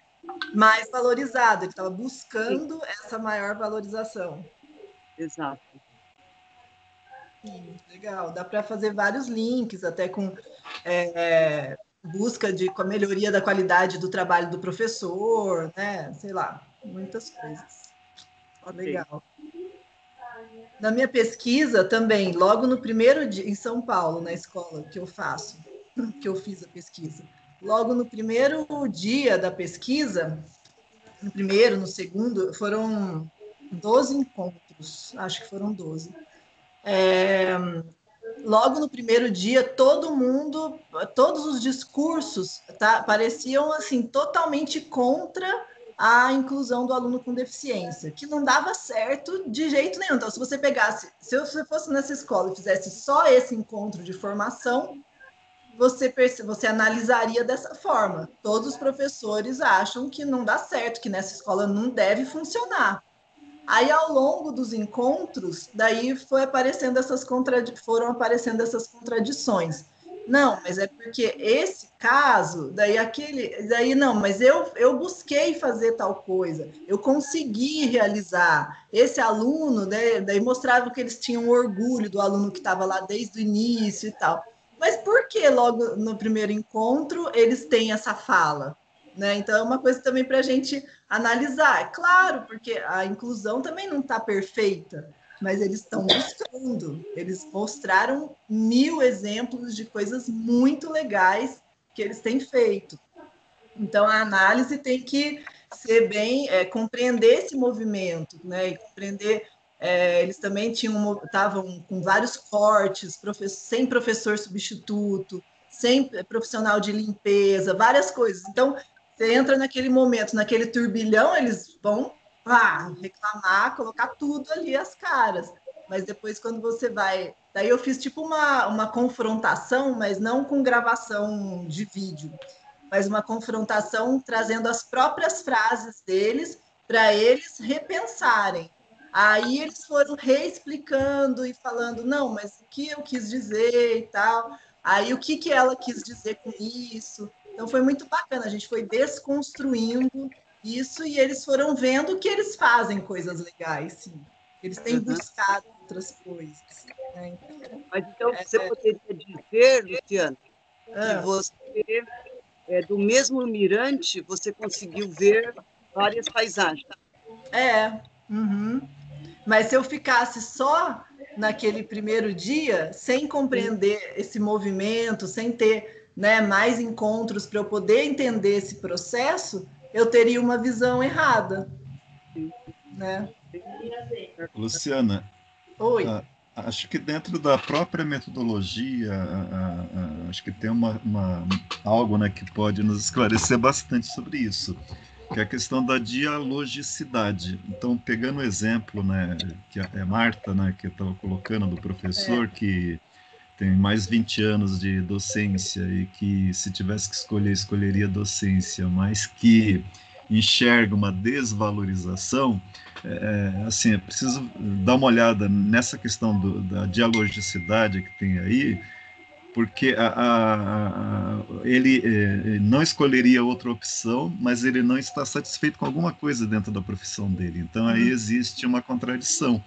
S1: mais valorizado, ele estava buscando essa maior valorização.
S8: Exato.
S1: Sim, legal. Dá para fazer vários links, até com busca com a melhoria da qualidade do trabalho do professor, né? Sei lá, muitas coisas. Legal. Na minha pesquisa também, logo no primeiro dia, em São Paulo, na escola que eu fiz a pesquisa, logo no primeiro dia da pesquisa, no primeiro, no segundo, foram 12 encontros, acho que foram 12. Logo no primeiro dia, todo mundo, todos os discursos pareciam assim totalmente contra a inclusão do aluno com deficiência, que não dava certo de jeito nenhum. Então, se você fosse nessa escola e fizesse só esse encontro de formação, você analisaria dessa forma. Todos os professores acham que não dá certo, que nessa escola não deve funcionar. Aí, ao longo dos encontros, daí foram aparecendo essas contradições. Não, mas é porque esse caso, daí não, mas eu busquei fazer tal coisa, eu consegui realizar. Esse aluno, né, daí mostrava que eles tinham orgulho do aluno que estava lá desde o início e tal. Mas por que logo no primeiro encontro eles têm essa fala? Né? Então, é uma coisa também para a gente analisar. É claro, porque a inclusão também não está perfeita, mas eles estão buscando. Eles mostraram 1000 exemplos de coisas muito legais que eles têm feito. Então, a análise tem que ser bem, compreender esse movimento, né? E compreender. Eles também estavam com vários cortes, sem professor substituto, sem profissional de limpeza, várias coisas. Então, você entra naquele momento, naquele turbilhão, eles vão reclamar, colocar tudo ali as caras. Mas depois, quando você vai... Daí eu fiz tipo uma confrontação, mas não com gravação de vídeo, mas uma confrontação trazendo as próprias frases deles para eles repensarem. Aí eles foram reexplicando e falando, não, mas o que eu quis dizer e tal. Aí o que ela quis dizer com isso. Então foi muito bacana, a gente foi desconstruindo isso e eles foram vendo que eles fazem coisas legais, sim. Eles têm buscado outras coisas. Né?
S8: Mas então você poderia dizer, Luciana, que você, do mesmo mirante, você conseguiu ver várias paisagens.
S1: Mas se eu ficasse só naquele primeiro dia, sem compreender esse movimento, sem ter, né, mais encontros para eu poder entender esse processo, eu teria uma visão errada. Né?
S7: Luciana,
S1: Oi.
S7: Acho que dentro da própria metodologia, acho que tem algo, né, que pode nos esclarecer bastante sobre isso, que é a questão da dialogicidade. Então, pegando o exemplo, né, que é Marta, né, que eu estava colocando, do professor que tem mais 20 anos de docência e que, se tivesse que escolher, escolheria docência, mas que enxerga uma desvalorização, assim, é preciso dar uma olhada nessa questão da dialogicidade que tem aí, porque ele não escolheria outra opção, mas ele não está satisfeito com alguma coisa dentro da profissão dele. Então, aí existe uma contradição,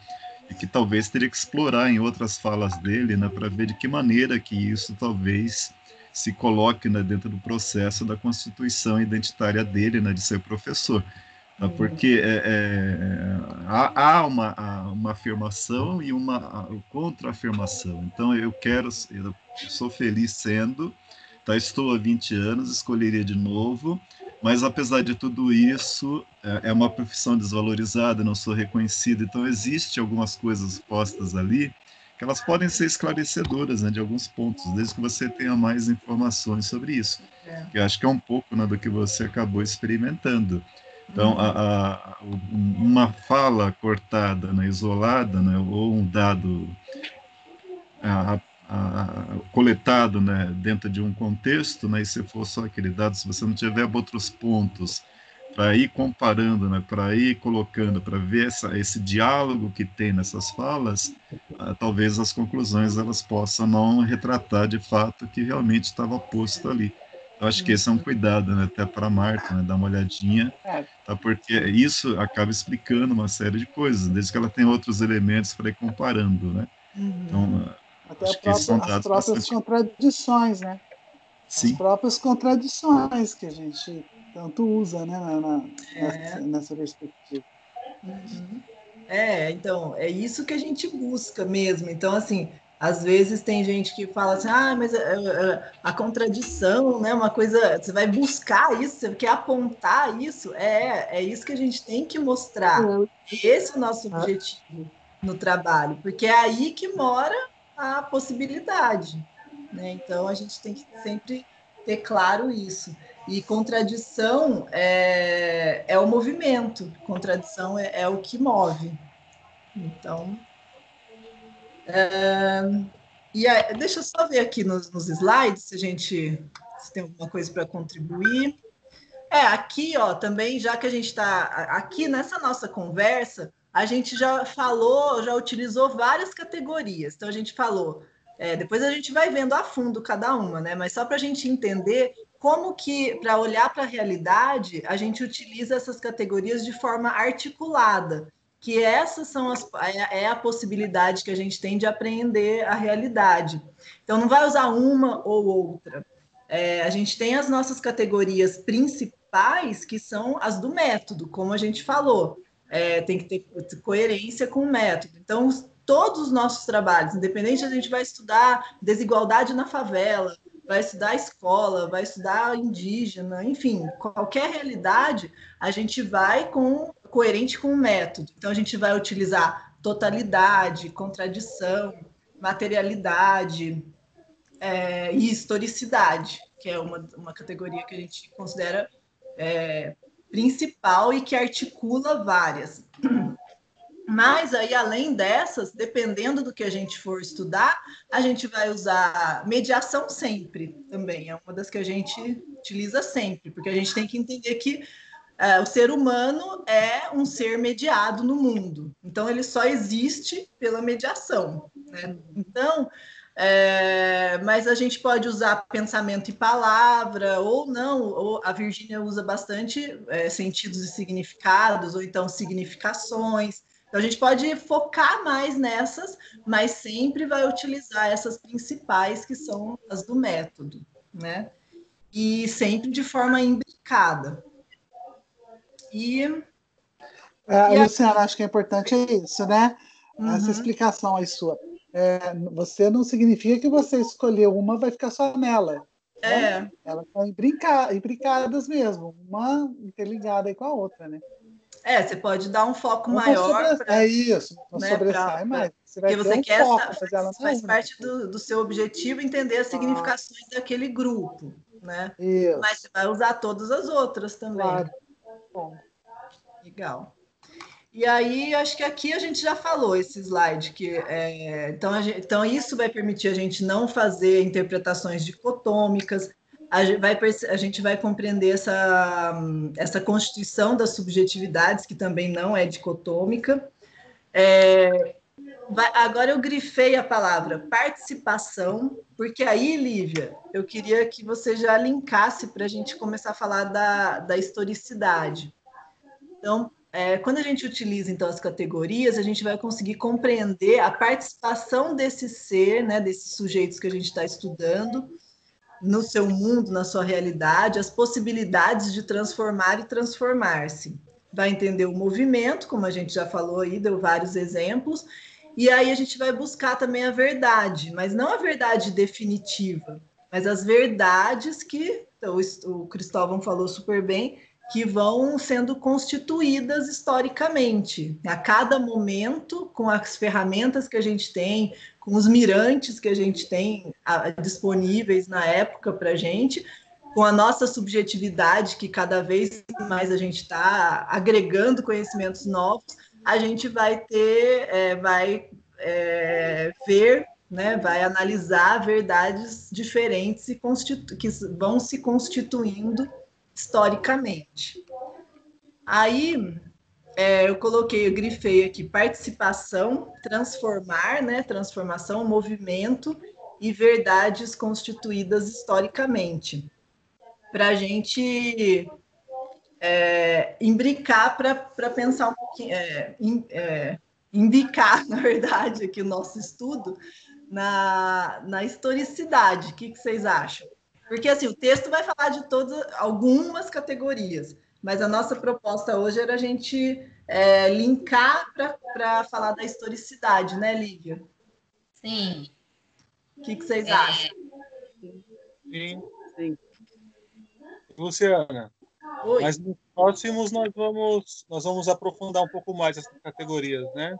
S7: e que talvez teria que explorar em outras falas dele, né, para ver de que maneira que isso talvez se coloque, né, dentro do processo da constituição identitária dele, né, de ser professor. Tá? Porque há uma afirmação e uma contra-afirmação. Então, eu sou feliz sendo, tá? Estou há 20 anos, escolheria de novo, mas, apesar de tudo isso, é uma profissão desvalorizada, não sou reconhecido. Então, existe algumas coisas postas ali que elas podem ser esclarecedoras, né, de alguns pontos, desde que você tenha mais informações sobre isso. Que eu acho que é um pouco, né, do que você acabou experimentando. Então, uma fala cortada, né, isolada, né, ou um dado coletado, né, dentro de um contexto, né, e se for só aquele dado, se você não tiver outros pontos para ir comparando, né, para ir colocando, para ver esse diálogo que tem nessas falas, talvez as conclusões elas possam não retratar de fato o que realmente estava posto ali. Eu acho que esse é um cuidado, né, até para a Marta, né, dar uma olhadinha, tá, porque isso acaba explicando uma série de coisas, desde que ela tem outros elementos para ir comparando, né? Então,
S2: até as próprias contradições, né? Sim. As próprias contradições que a gente tanto usa, né, nessa perspectiva.
S1: Então, é isso que a gente busca mesmo. Então, assim, Às vezes tem gente que fala assim, mas a contradição, né? Uma coisa, você vai buscar isso, você quer apontar isso, é isso que a gente tem que mostrar. Esse é o nosso objetivo no trabalho, porque é aí que mora a possibilidade, né? Então a gente tem que sempre ter claro isso. E contradição é o movimento, contradição é o que move. Então, deixa eu só ver aqui nos slides se tem alguma coisa para contribuir. Aqui, ó, também, já que a gente está aqui nessa nossa conversa, a gente já falou, já utilizou várias categorias. Então, a gente falou, depois a gente vai vendo a fundo cada uma, né? Mas só para a gente entender como que, para olhar para a realidade, a gente utiliza essas categorias de forma articulada, que essas são a possibilidade que a gente tem de aprender a realidade. Então, não vai usar uma ou outra. A gente tem as nossas categorias principais, que são as do método, como a gente falou. Tem que ter coerência com o método. Então, todos os nossos trabalhos, independente se a gente vai estudar desigualdade na favela, vai estudar escola, vai estudar indígena, enfim, qualquer realidade, a gente vai coerente com o método. Então, a gente vai utilizar totalidade, contradição, materialidade, e historicidade, que é uma categoria que a gente considera principal e que articula várias. Mas aí, além dessas, dependendo do que a gente for estudar, a gente vai usar mediação sempre também, é uma das que a gente utiliza sempre, porque a gente tem que entender que o ser humano é um ser mediado no mundo, então ele só existe pela mediação, né? Então, mas a gente pode usar pensamento e palavra, ou não, ou a Virgínia usa bastante sentidos e significados, ou então significações. Então, a gente pode focar mais nessas, mas sempre vai utilizar essas principais, que são as do método, né? E sempre de forma imbricada.
S2: Luciana, acho que é importante isso, né? Essa explicação aí sua. Você não significa que você escolheu uma, vai ficar só nela. Né? Elas estão imbricadas mesmo, uma interligada aí com a outra, né?
S1: Você pode dar um foco maior.
S2: Isso, não sobressai mais.
S1: Você vai ter um foco, faz parte do seu objetivo entender as significações daquele grupo, né?
S2: Isso.
S1: Mas você vai usar todas as outras também.
S2: Claro. Bom.
S1: Legal. E aí, acho que aqui a gente já falou esse slide, então isso vai permitir a gente não fazer interpretações dicotômicas, a gente vai compreender essa constituição das subjetividades, que também não é dicotômica. Agora eu grifei a palavra participação, porque aí, Lívia, eu queria que você já linkasse para a gente começar a falar da historicidade. Então, quando a gente utiliza, então, as categorias, a gente vai conseguir compreender a participação desse ser, né, desses sujeitos que a gente está estudando, no seu mundo, na sua realidade, as possibilidades de transformar e transformar-se. Vai entender o movimento, como a gente já falou aí, deu vários exemplos, e aí a gente vai buscar também a verdade, mas não a verdade definitiva, mas as verdades que então, o Cristóvão falou super bem, que vão sendo constituídas historicamente, a cada momento, com as ferramentas que a gente tem, com os mirantes que a gente tem disponíveis na época para a gente, com a nossa subjetividade, que cada vez mais a gente está agregando conhecimentos novos, a gente vai ver, né, vai analisar verdades diferentes que vão se constituindo historicamente. Aí, eu grifei aqui participação, transformar, né, transformação, movimento e verdades constituídas historicamente, para a gente imbricar, para pensar um pouquinho, imbicar, na verdade, aqui o nosso estudo na historicidade. O que vocês acham? Porque assim, o texto vai falar de algumas categorias, mas a nossa proposta hoje era a gente linkar para falar da historicidade, né, Lívia?
S3: Sim.
S1: O que vocês acham?
S6: Sim. Sim. Luciana,
S1: Oi.
S6: Mas nos próximos nós vamos aprofundar um pouco mais essas categorias, né?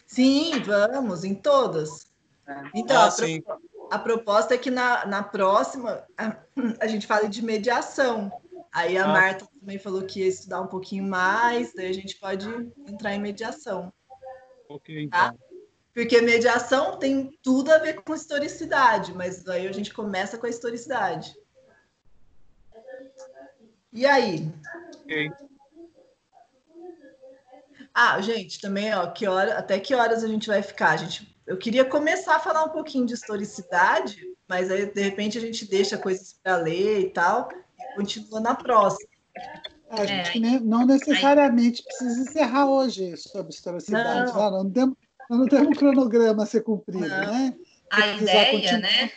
S1: Sim, vamos, em todas. Então, a proposta é que na próxima a gente fale de mediação. Aí a Marta também falou que ia estudar um pouquinho mais, daí a gente pode entrar em mediação.
S6: Ok, então.
S1: Tá? Porque mediação tem tudo a ver com historicidade, mas aí a gente começa com a historicidade. E aí?
S6: Ok.
S1: Gente, também, ó, até que horas a gente vai ficar? Eu queria começar a falar um pouquinho de historicidade, mas aí, de repente, a gente deixa coisas para ler e tal, e continua na próxima.
S2: A gente não necessariamente precisa encerrar hoje sobre historicidade. Não temos um cronograma a ser cumprido, né?
S3: A ideia, né?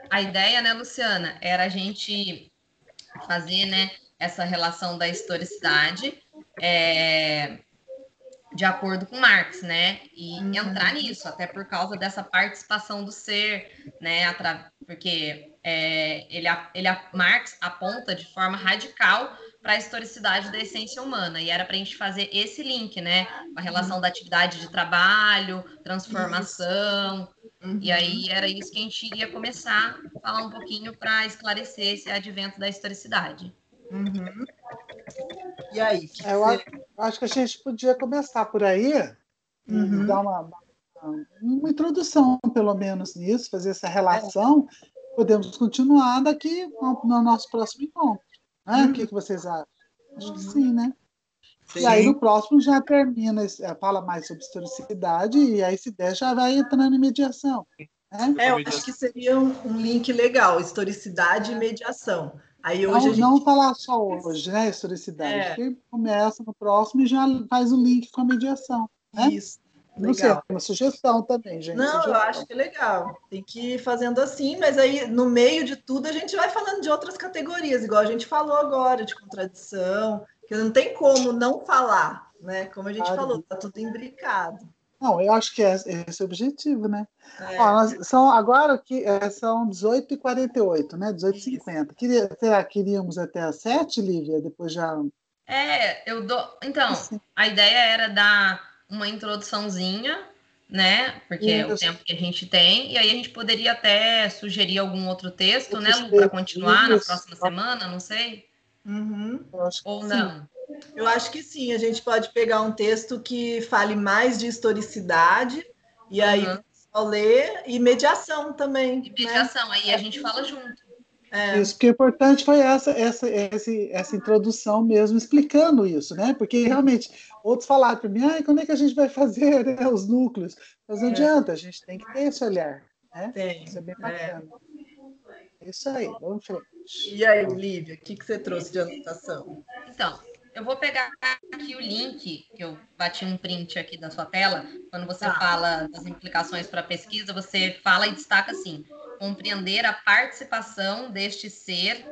S3: A ideia, né, Luciana, era a gente fazer, né, essa relação da historicidade de acordo com Marx, né, e entrar nisso, até por causa dessa participação do ser, né, porque Marx aponta de forma radical para a historicidade da essência humana, e era para a gente fazer esse link, né, a relação da atividade de trabalho, transformação, e aí era isso que a gente iria começar a falar um pouquinho para esclarecer esse advento da historicidade.
S1: E aí?
S2: Eu acho que a gente podia começar por aí, dar uma introdução, pelo menos, nisso, fazer essa relação. Podemos continuar daqui no nosso próximo encontro. Né? O que vocês acham? Acho que sim, né? Sim. E aí no próximo já termina, fala mais sobre historicidade, e aí se der já vai entrando em mediação. Né?
S1: Eu acho que seria um link legal, historicidade e mediação. Aí hoje
S2: não falar só hoje, né, historicidade, porque começa no próximo e já faz o link com a mediação. Né?
S1: Isso,
S2: não sei, é uma sugestão também, gente.
S1: Eu acho que é legal. Tem que ir fazendo assim, mas aí no meio de tudo a gente vai falando de outras categorias, igual a gente falou agora, de contradição, que não tem como não falar, né? Como a gente falou, tá tudo imbricado.
S2: Não, eu acho que esse é o objetivo, né? Agora que são 18h48, né? 18h50. Será que iríamos até às 7, Lívia? Depois já...
S3: eu dou... Então, a ideia era dar uma introduçãozinha, né? Porque é o tempo que a gente tem, e aí a gente poderia até sugerir algum outro texto, né, Lu, para continuar na próxima semana, não sei? Ou não?
S1: Eu acho que sim, a gente pode pegar um texto que fale mais de historicidade, e aí só ler, e mediação também.
S3: E mediação, né? Aí a gente fala junto.
S2: Isso, porque o importante foi essa introdução mesmo, explicando isso, né? Porque realmente, outros falaram para mim, quando é que a gente vai fazer, né, os núcleos? Mas não adianta, a gente tem que ter esse olhar. Né? Isso é bem bacana. Isso aí, vamos em frente.
S1: E aí, Lívia, o que você trouxe de anotação?
S3: Então, eu vou pegar aqui o link, que eu bati um print aqui da sua tela. Quando você fala das implicações para a pesquisa, você fala e destaca assim: compreender a participação deste ser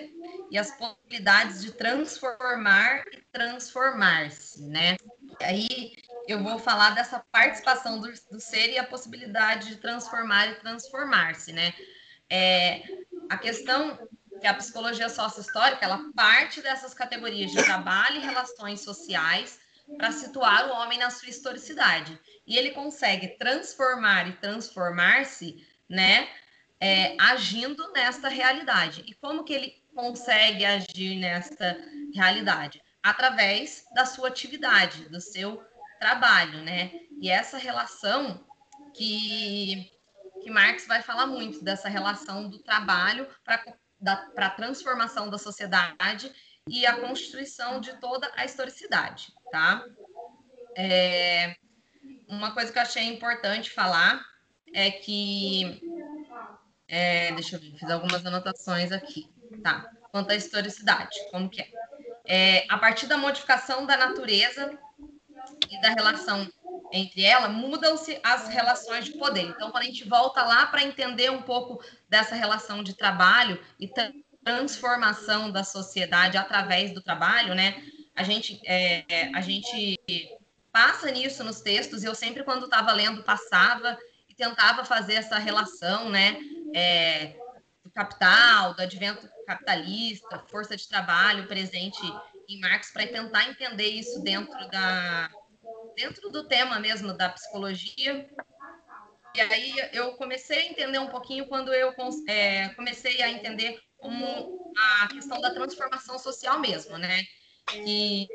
S3: e as possibilidades de transformar e transformar-se, né? E aí eu vou falar dessa participação do ser e a possibilidade de transformar e transformar-se, né? A questão que a psicologia sócio-histórica, ela parte dessas categorias de trabalho e relações sociais para situar o homem na sua historicidade. E ele consegue transformar e transformar-se, né, agindo nesta realidade. E como que ele consegue agir nesta realidade? Através da sua atividade, do seu trabalho, né? E essa relação que Marx vai falar muito, dessa relação do trabalho para a transformação da sociedade e a constituição de toda a historicidade, tá? Uma coisa que eu achei importante falar é que... deixa eu ver, fiz algumas anotações aqui, tá? Quanto à historicidade, como que é? A partir da modificação da natureza e da relação entre ela, mudam-se as relações de poder. Então, quando a gente volta lá para entender um pouco dessa relação de trabalho e transformação da sociedade através do trabalho, né? A gente passa nisso nos textos, e eu sempre, quando estava lendo, passava e tentava fazer essa relação, né, do capital, do advento capitalista, força de trabalho presente em Marx, para tentar entender isso dentro do tema mesmo da psicologia. E aí eu comecei a entender um pouquinho quando eu comecei a entender como a questão da transformação social mesmo, né? Que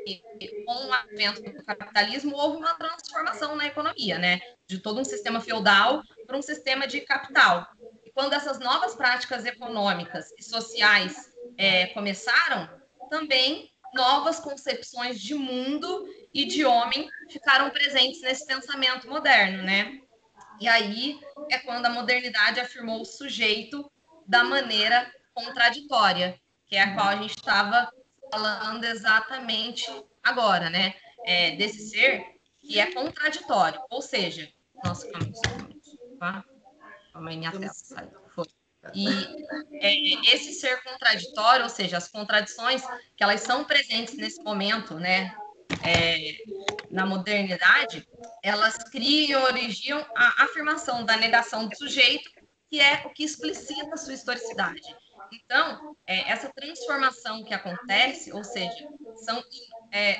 S3: com o advento do capitalismo houve uma transformação na economia, né? De todo um sistema feudal para um sistema de capital. E quando essas novas práticas econômicas e sociais começaram, também novas concepções de mundo e de homem ficaram presentes nesse pensamento moderno, né? E aí é quando a modernidade afirmou o sujeito da maneira contraditória, que é a qual a gente estava falando exatamente agora, né? Desse ser que é contraditório, ou seja, nossa, calma aí, tá? Calma aí, minha tela saiu. E esse ser contraditório, ou seja, as contradições que elas são presentes nesse momento, né? Na modernidade, elas criam e originam a afirmação da negação do sujeito, que é o que explicita a sua historicidade. Então, essa transformação que acontece, ou seja,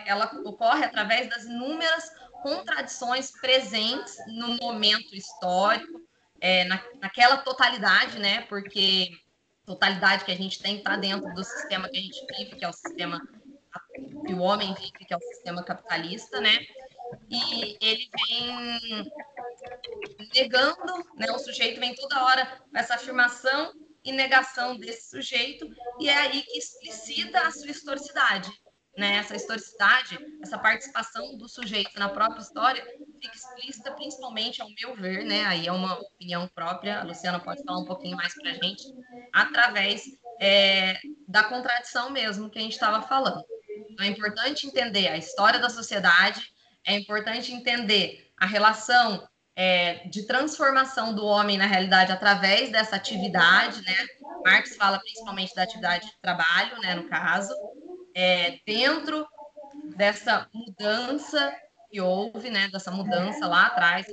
S3: ela ocorre através das inúmeras contradições presentes no momento histórico, naquela totalidade, né? Porque totalidade que a gente tem está dentro do sistema que a gente vive, que é o sistema que o homem vive, que é o sistema capitalista, né? E ele vem negando, né? O sujeito vem toda hora com essa afirmação e negação desse sujeito, e é aí que explicita a sua historicidade, né? Essa historicidade, essa participação do sujeito na própria história fica explícita, principalmente, ao meu ver, né? Aí é uma opinião própria, a Luciana pode falar um pouquinho mais para a gente, através da contradição mesmo que a gente estava falando. Então, é importante entender a história da sociedade, é importante entender a relação de transformação do homem na realidade através dessa atividade, né? Marx fala principalmente da atividade de trabalho, né, no caso, dentro dessa mudança que houve, né, dessa mudança lá atrás,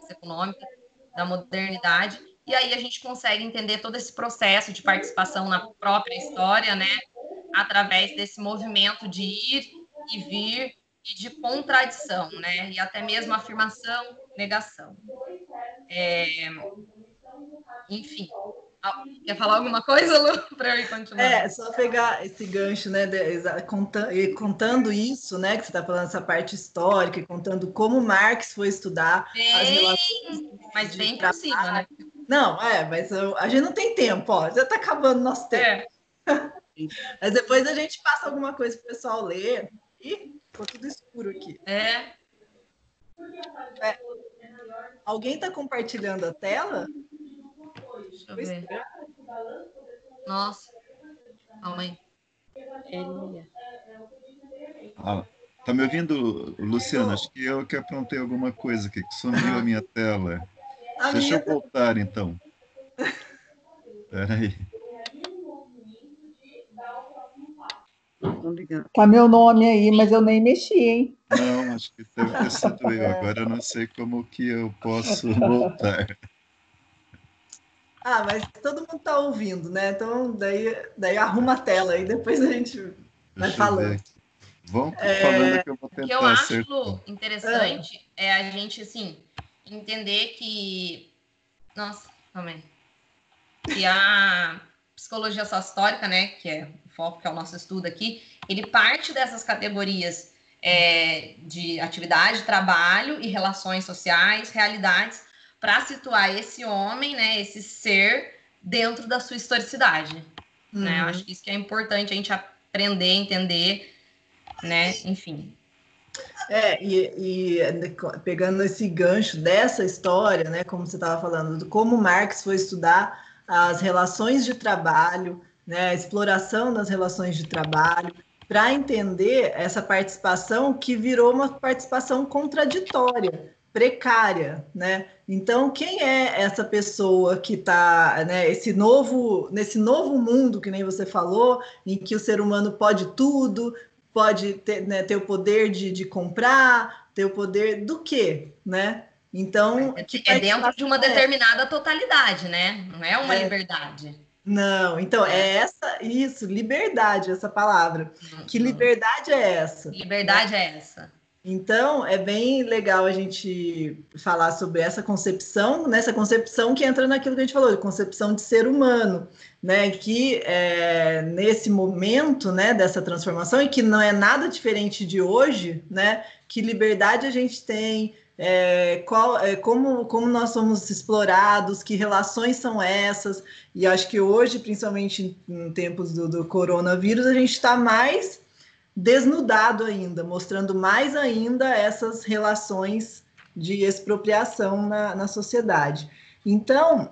S3: econômica, da modernidade, e aí a gente consegue entender todo esse processo de participação na própria história, né, através desse movimento de ir e vir e de contradição, né, e até mesmo afirmação, negação. Enfim, quer falar alguma coisa, Lu, para eu ir continuando?
S1: Só pegar esse gancho, né, contando isso, né, que você está falando essa parte histórica, e contando como Marx foi estudar as relações.
S3: Mas bem por cima, né?
S1: Não, mas a gente não tem tempo, ó, já está acabando o nosso tempo. Mas depois a gente passa alguma coisa para o pessoal ler. Ih, ficou tudo escuro aqui. Alguém está compartilhando a tela?
S3: Deixa eu ver. Nossa, calma aí.
S7: Tá me ouvindo, Luciana? Acho que eu que aprontei alguma coisa aqui, que sumiu a minha tela. Deixa eu voltar, então. Espera aí.
S4: Tá meu nome aí, mas eu nem mexi, hein?
S7: Não, acho que deve ter sido eu. Agora eu não sei como que eu posso voltar.
S1: Mas todo mundo está ouvindo, né? Então, daí arruma a tela e depois a gente vai falando.
S7: Vamos falando que eu vou tentar.
S3: O que eu acho interessante é a gente, assim, entender que... Nossa, também. Que a psicologia sócio-histórica, né, que é o foco, que é o nosso estudo aqui, ele parte dessas categorias de atividade, trabalho e relações sociais, realidades, para situar esse homem, né, esse ser, dentro da sua historicidade. Né? Eu acho que isso que é importante a gente aprender, entender, né? Enfim.
S1: E pegando esse gancho dessa história, né, como você estava falando, de como Marx foi estudar as relações de trabalho, né, a exploração das relações de trabalho, para entender essa participação que virou uma participação contraditória, precária, né? Então, quem é essa pessoa que está, né, nesse novo mundo, que nem você falou, em que o ser humano pode tudo, pode ter, né, ter o poder de comprar, ter o poder do quê, né? Então,
S3: é dentro de uma determinada totalidade, né? Não é uma liberdade.
S1: Não, então isso, liberdade, essa palavra. Que liberdade é essa?
S3: Liberdade é essa.
S1: Então, é bem legal a gente falar sobre essa concepção, nessa concepção que entra naquilo que a gente falou, de concepção de ser humano, né? Que nesse momento, né, dessa transformação, e que não é nada diferente de hoje, né? Que liberdade a gente tem, como nós somos explorados, que relações são essas, e acho que hoje, principalmente em tempos do coronavírus, a gente está mais desnudado ainda, mostrando mais ainda essas relações de expropriação na sociedade. Então,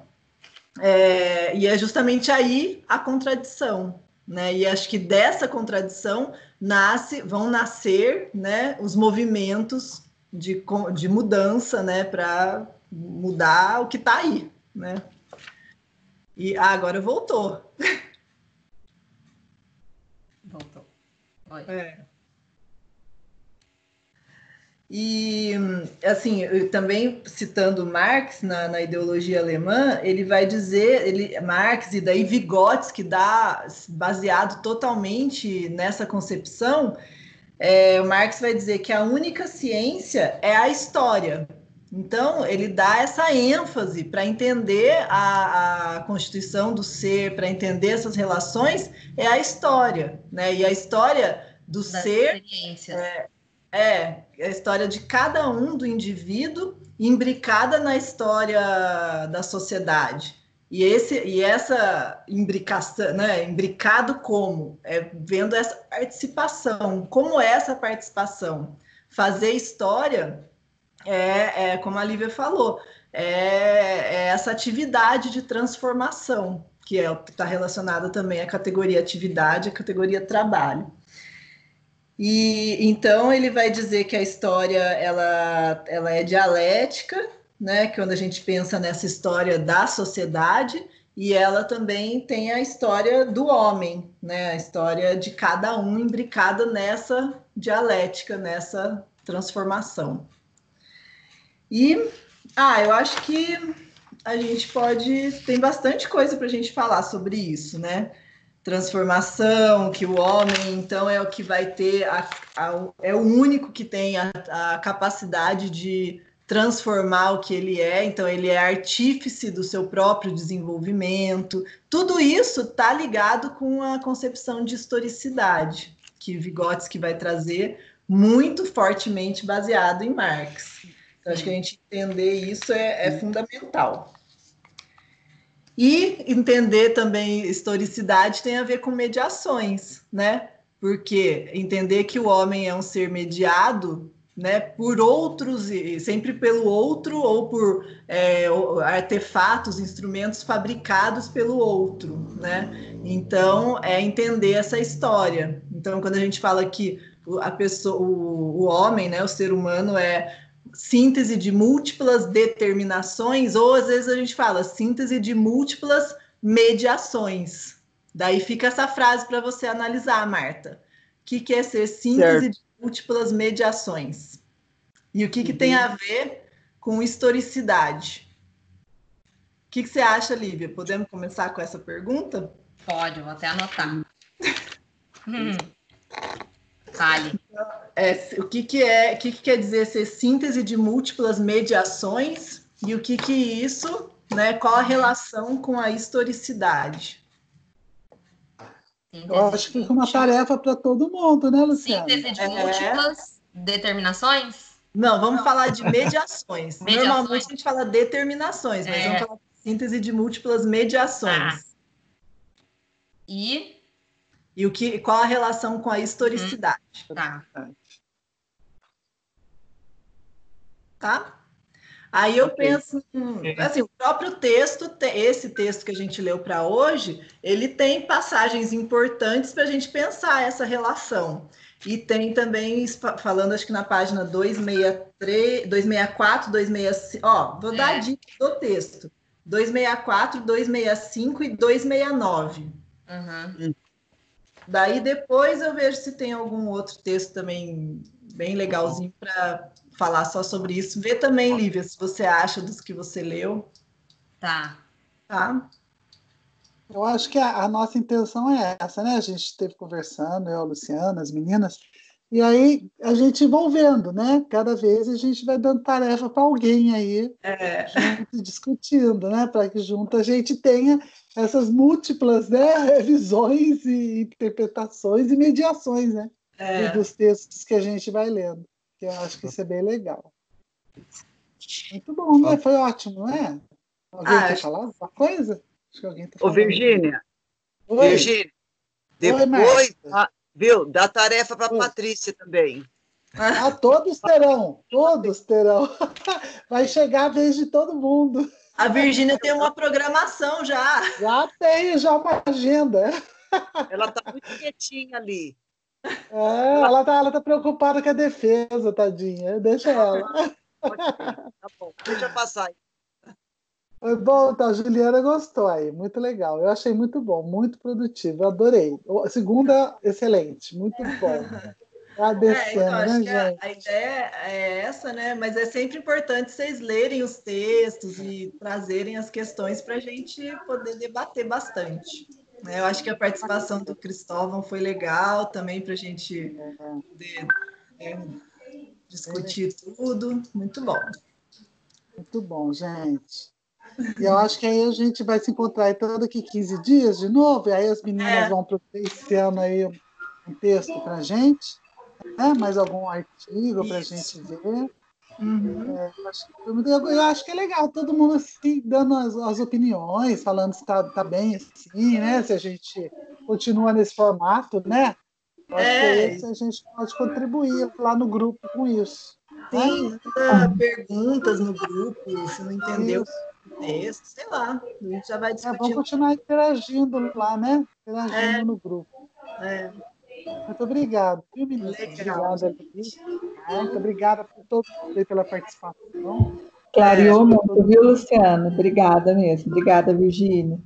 S1: e é justamente aí a contradição, né? E acho que dessa contradição vão nascer, né, os movimentos de mudança, né, para mudar o que está aí, né? E agora voltou.
S3: Voltou.
S1: E, assim, também citando Marx na ideologia alemã, ele vai dizer, Marx e daí Vygotsky, baseado totalmente nessa concepção, o Marx vai dizer que a única ciência é a história. Então, ele dá essa ênfase para entender a constituição do ser, para entender essas relações, é a história, né? E a história do ser é a história de cada um do indivíduo imbricada na história da sociedade. E essa imbricação, né? Imbricado como? Vendo essa participação. Como é essa participação? Fazer história como a Lívia falou, essa atividade de transformação, que está relacionada também à categoria atividade, à categoria trabalho. E então ele vai dizer que a história ela é dialética, né? Que quando a gente pensa nessa história da sociedade, e ela também tem a história do homem, né? A história de cada um imbricada nessa dialética, nessa transformação. E eu acho que a gente tem bastante coisa para a gente falar sobre isso, né? Transformação, que o homem, então, é o que vai ter, é o único que tem a capacidade de transformar o que ele é, então ele é artífice do seu próprio desenvolvimento. Tudo isso está ligado com a concepção de historicidade, que Vygotsky vai trazer muito fortemente baseado em Marx. Então, acho que a gente entender isso é fundamental. E entender também historicidade tem a ver com mediações, né? Porque entender que o homem é um ser mediado, né, por outros, sempre pelo outro, ou por artefatos, instrumentos fabricados pelo outro, né? Então, entender essa história. Então, quando a gente fala que o homem, né, o ser humano é síntese de múltiplas determinações, ou às vezes a gente fala síntese de múltiplas mediações. Daí fica essa frase para você analisar, Marta. O que é ser síntese de múltiplas mediações? E o que tem a ver com historicidade? O que você acha, Lívia? Podemos começar com essa pergunta?
S3: Pode, vou até anotar. Fale.
S1: O que quer dizer ser síntese de múltiplas mediações e o que isso, né? Qual a relação com a historicidade?
S2: Eu acho que é uma tarefa para todo mundo, né, Luciana?
S3: Síntese de múltiplas determinações?
S1: Não, vamos falar de mediações. Normalmente a gente fala determinações, mas vamos falar de síntese de múltiplas mediações.
S3: E
S1: qual a relação com a historicidade? Tá? Aí eu penso, assim, o próprio texto, esse texto que a gente leu para hoje, ele tem passagens importantes para a gente pensar essa relação. E tem também, falando acho que na página 263, 264, 265, vou dar a dica do texto. 264, 265 e 269. Daí depois eu vejo se tem algum outro texto também bem legalzinho para falar só sobre isso. Vê também, Lívia, se você acha dos que você leu.
S3: Tá.
S2: Eu acho que a nossa intenção é essa, né? A gente esteve conversando, eu, a Luciana, as meninas, e aí a gente envolvendo, né? Cada vez a gente vai dando tarefa para alguém aí, junto, discutindo, né? Para que junto a gente tenha essas múltiplas, né, visões e interpretações e mediações, né? Dos textos que a gente vai lendo. Que eu acho que isso é bem legal. Muito bom, né? Foi ótimo, não é? Alguém quer falar alguma coisa? Acho que alguém tá falando.
S8: Virgínia.
S2: Oi.
S8: Virgínia, depois, viu, dá tarefa para a Patrícia também.
S2: Todos terão. Vai chegar a vez de todo mundo.
S1: A Virgínia tem uma programação já.
S2: Já tem uma agenda.
S8: Ela está muito quietinha ali.
S2: Ela tá preocupada com a defesa, tadinha. Deixa ela.
S8: Tá bom, deixa passar aí.
S2: Foi bom, tá? A Juliana gostou aí, muito legal. Eu achei muito bom, muito produtivo, eu adorei. A segunda, excelente, muito bom. Agradecendo,
S1: acho
S2: né,
S1: que
S2: gente?
S1: a ideia é essa, né? Mas é sempre importante vocês lerem os textos e trazerem as questões para a gente poder debater bastante. Eu acho que a participação do Cristóvão foi legal também para a gente poder discutir tudo. Muito bom.
S2: Muito bom, gente. E eu acho que aí a gente vai se encontrar então daqui 15 dias de novo, e aí as meninas vão providenciando aí um texto para a gente, né? Mais algum artigo para a gente ver. Eu acho que é legal, todo mundo assim, dando as opiniões, falando se tá bem assim, né? Se a gente continua nesse formato, né? Eu acho que a gente pode contribuir lá no grupo com isso.
S1: Sim, manda perguntas no grupo, se não entendeu o texto, sei lá, a gente já vai discutir.
S2: Vamos continuar interagindo lá, né? Interagindo no grupo. Muito obrigada, viu, meninas? Obrigada, muito obrigada por todos pela participação.
S4: Clareou muito, viu, Luciana? Obrigada mesmo. Obrigada, Virgínia.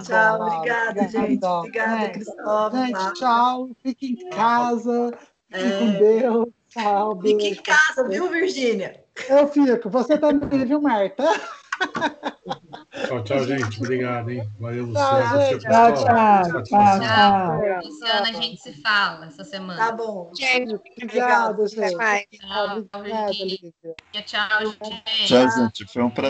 S1: Tchau, obrigada, gente. Obrigada, Cristóvão.
S2: Gente, tchau. Fique em casa. Fique com Deus. Tchau, beijo.
S1: Fique em casa, viu, Virgínia?
S2: Eu fico. Você também, viu, Marta?
S5: Tchau, gente. Obrigado, hein? Valeu,
S2: Luciana.
S4: Tchau.
S3: Luciana, a gente se fala essa semana.
S1: Tá bom.
S2: Gente, obrigada, gente.
S3: Tchau,
S2: obrigada, Lívia.
S3: Tchau, gente.
S7: Tchau, gente. Foi um prazer.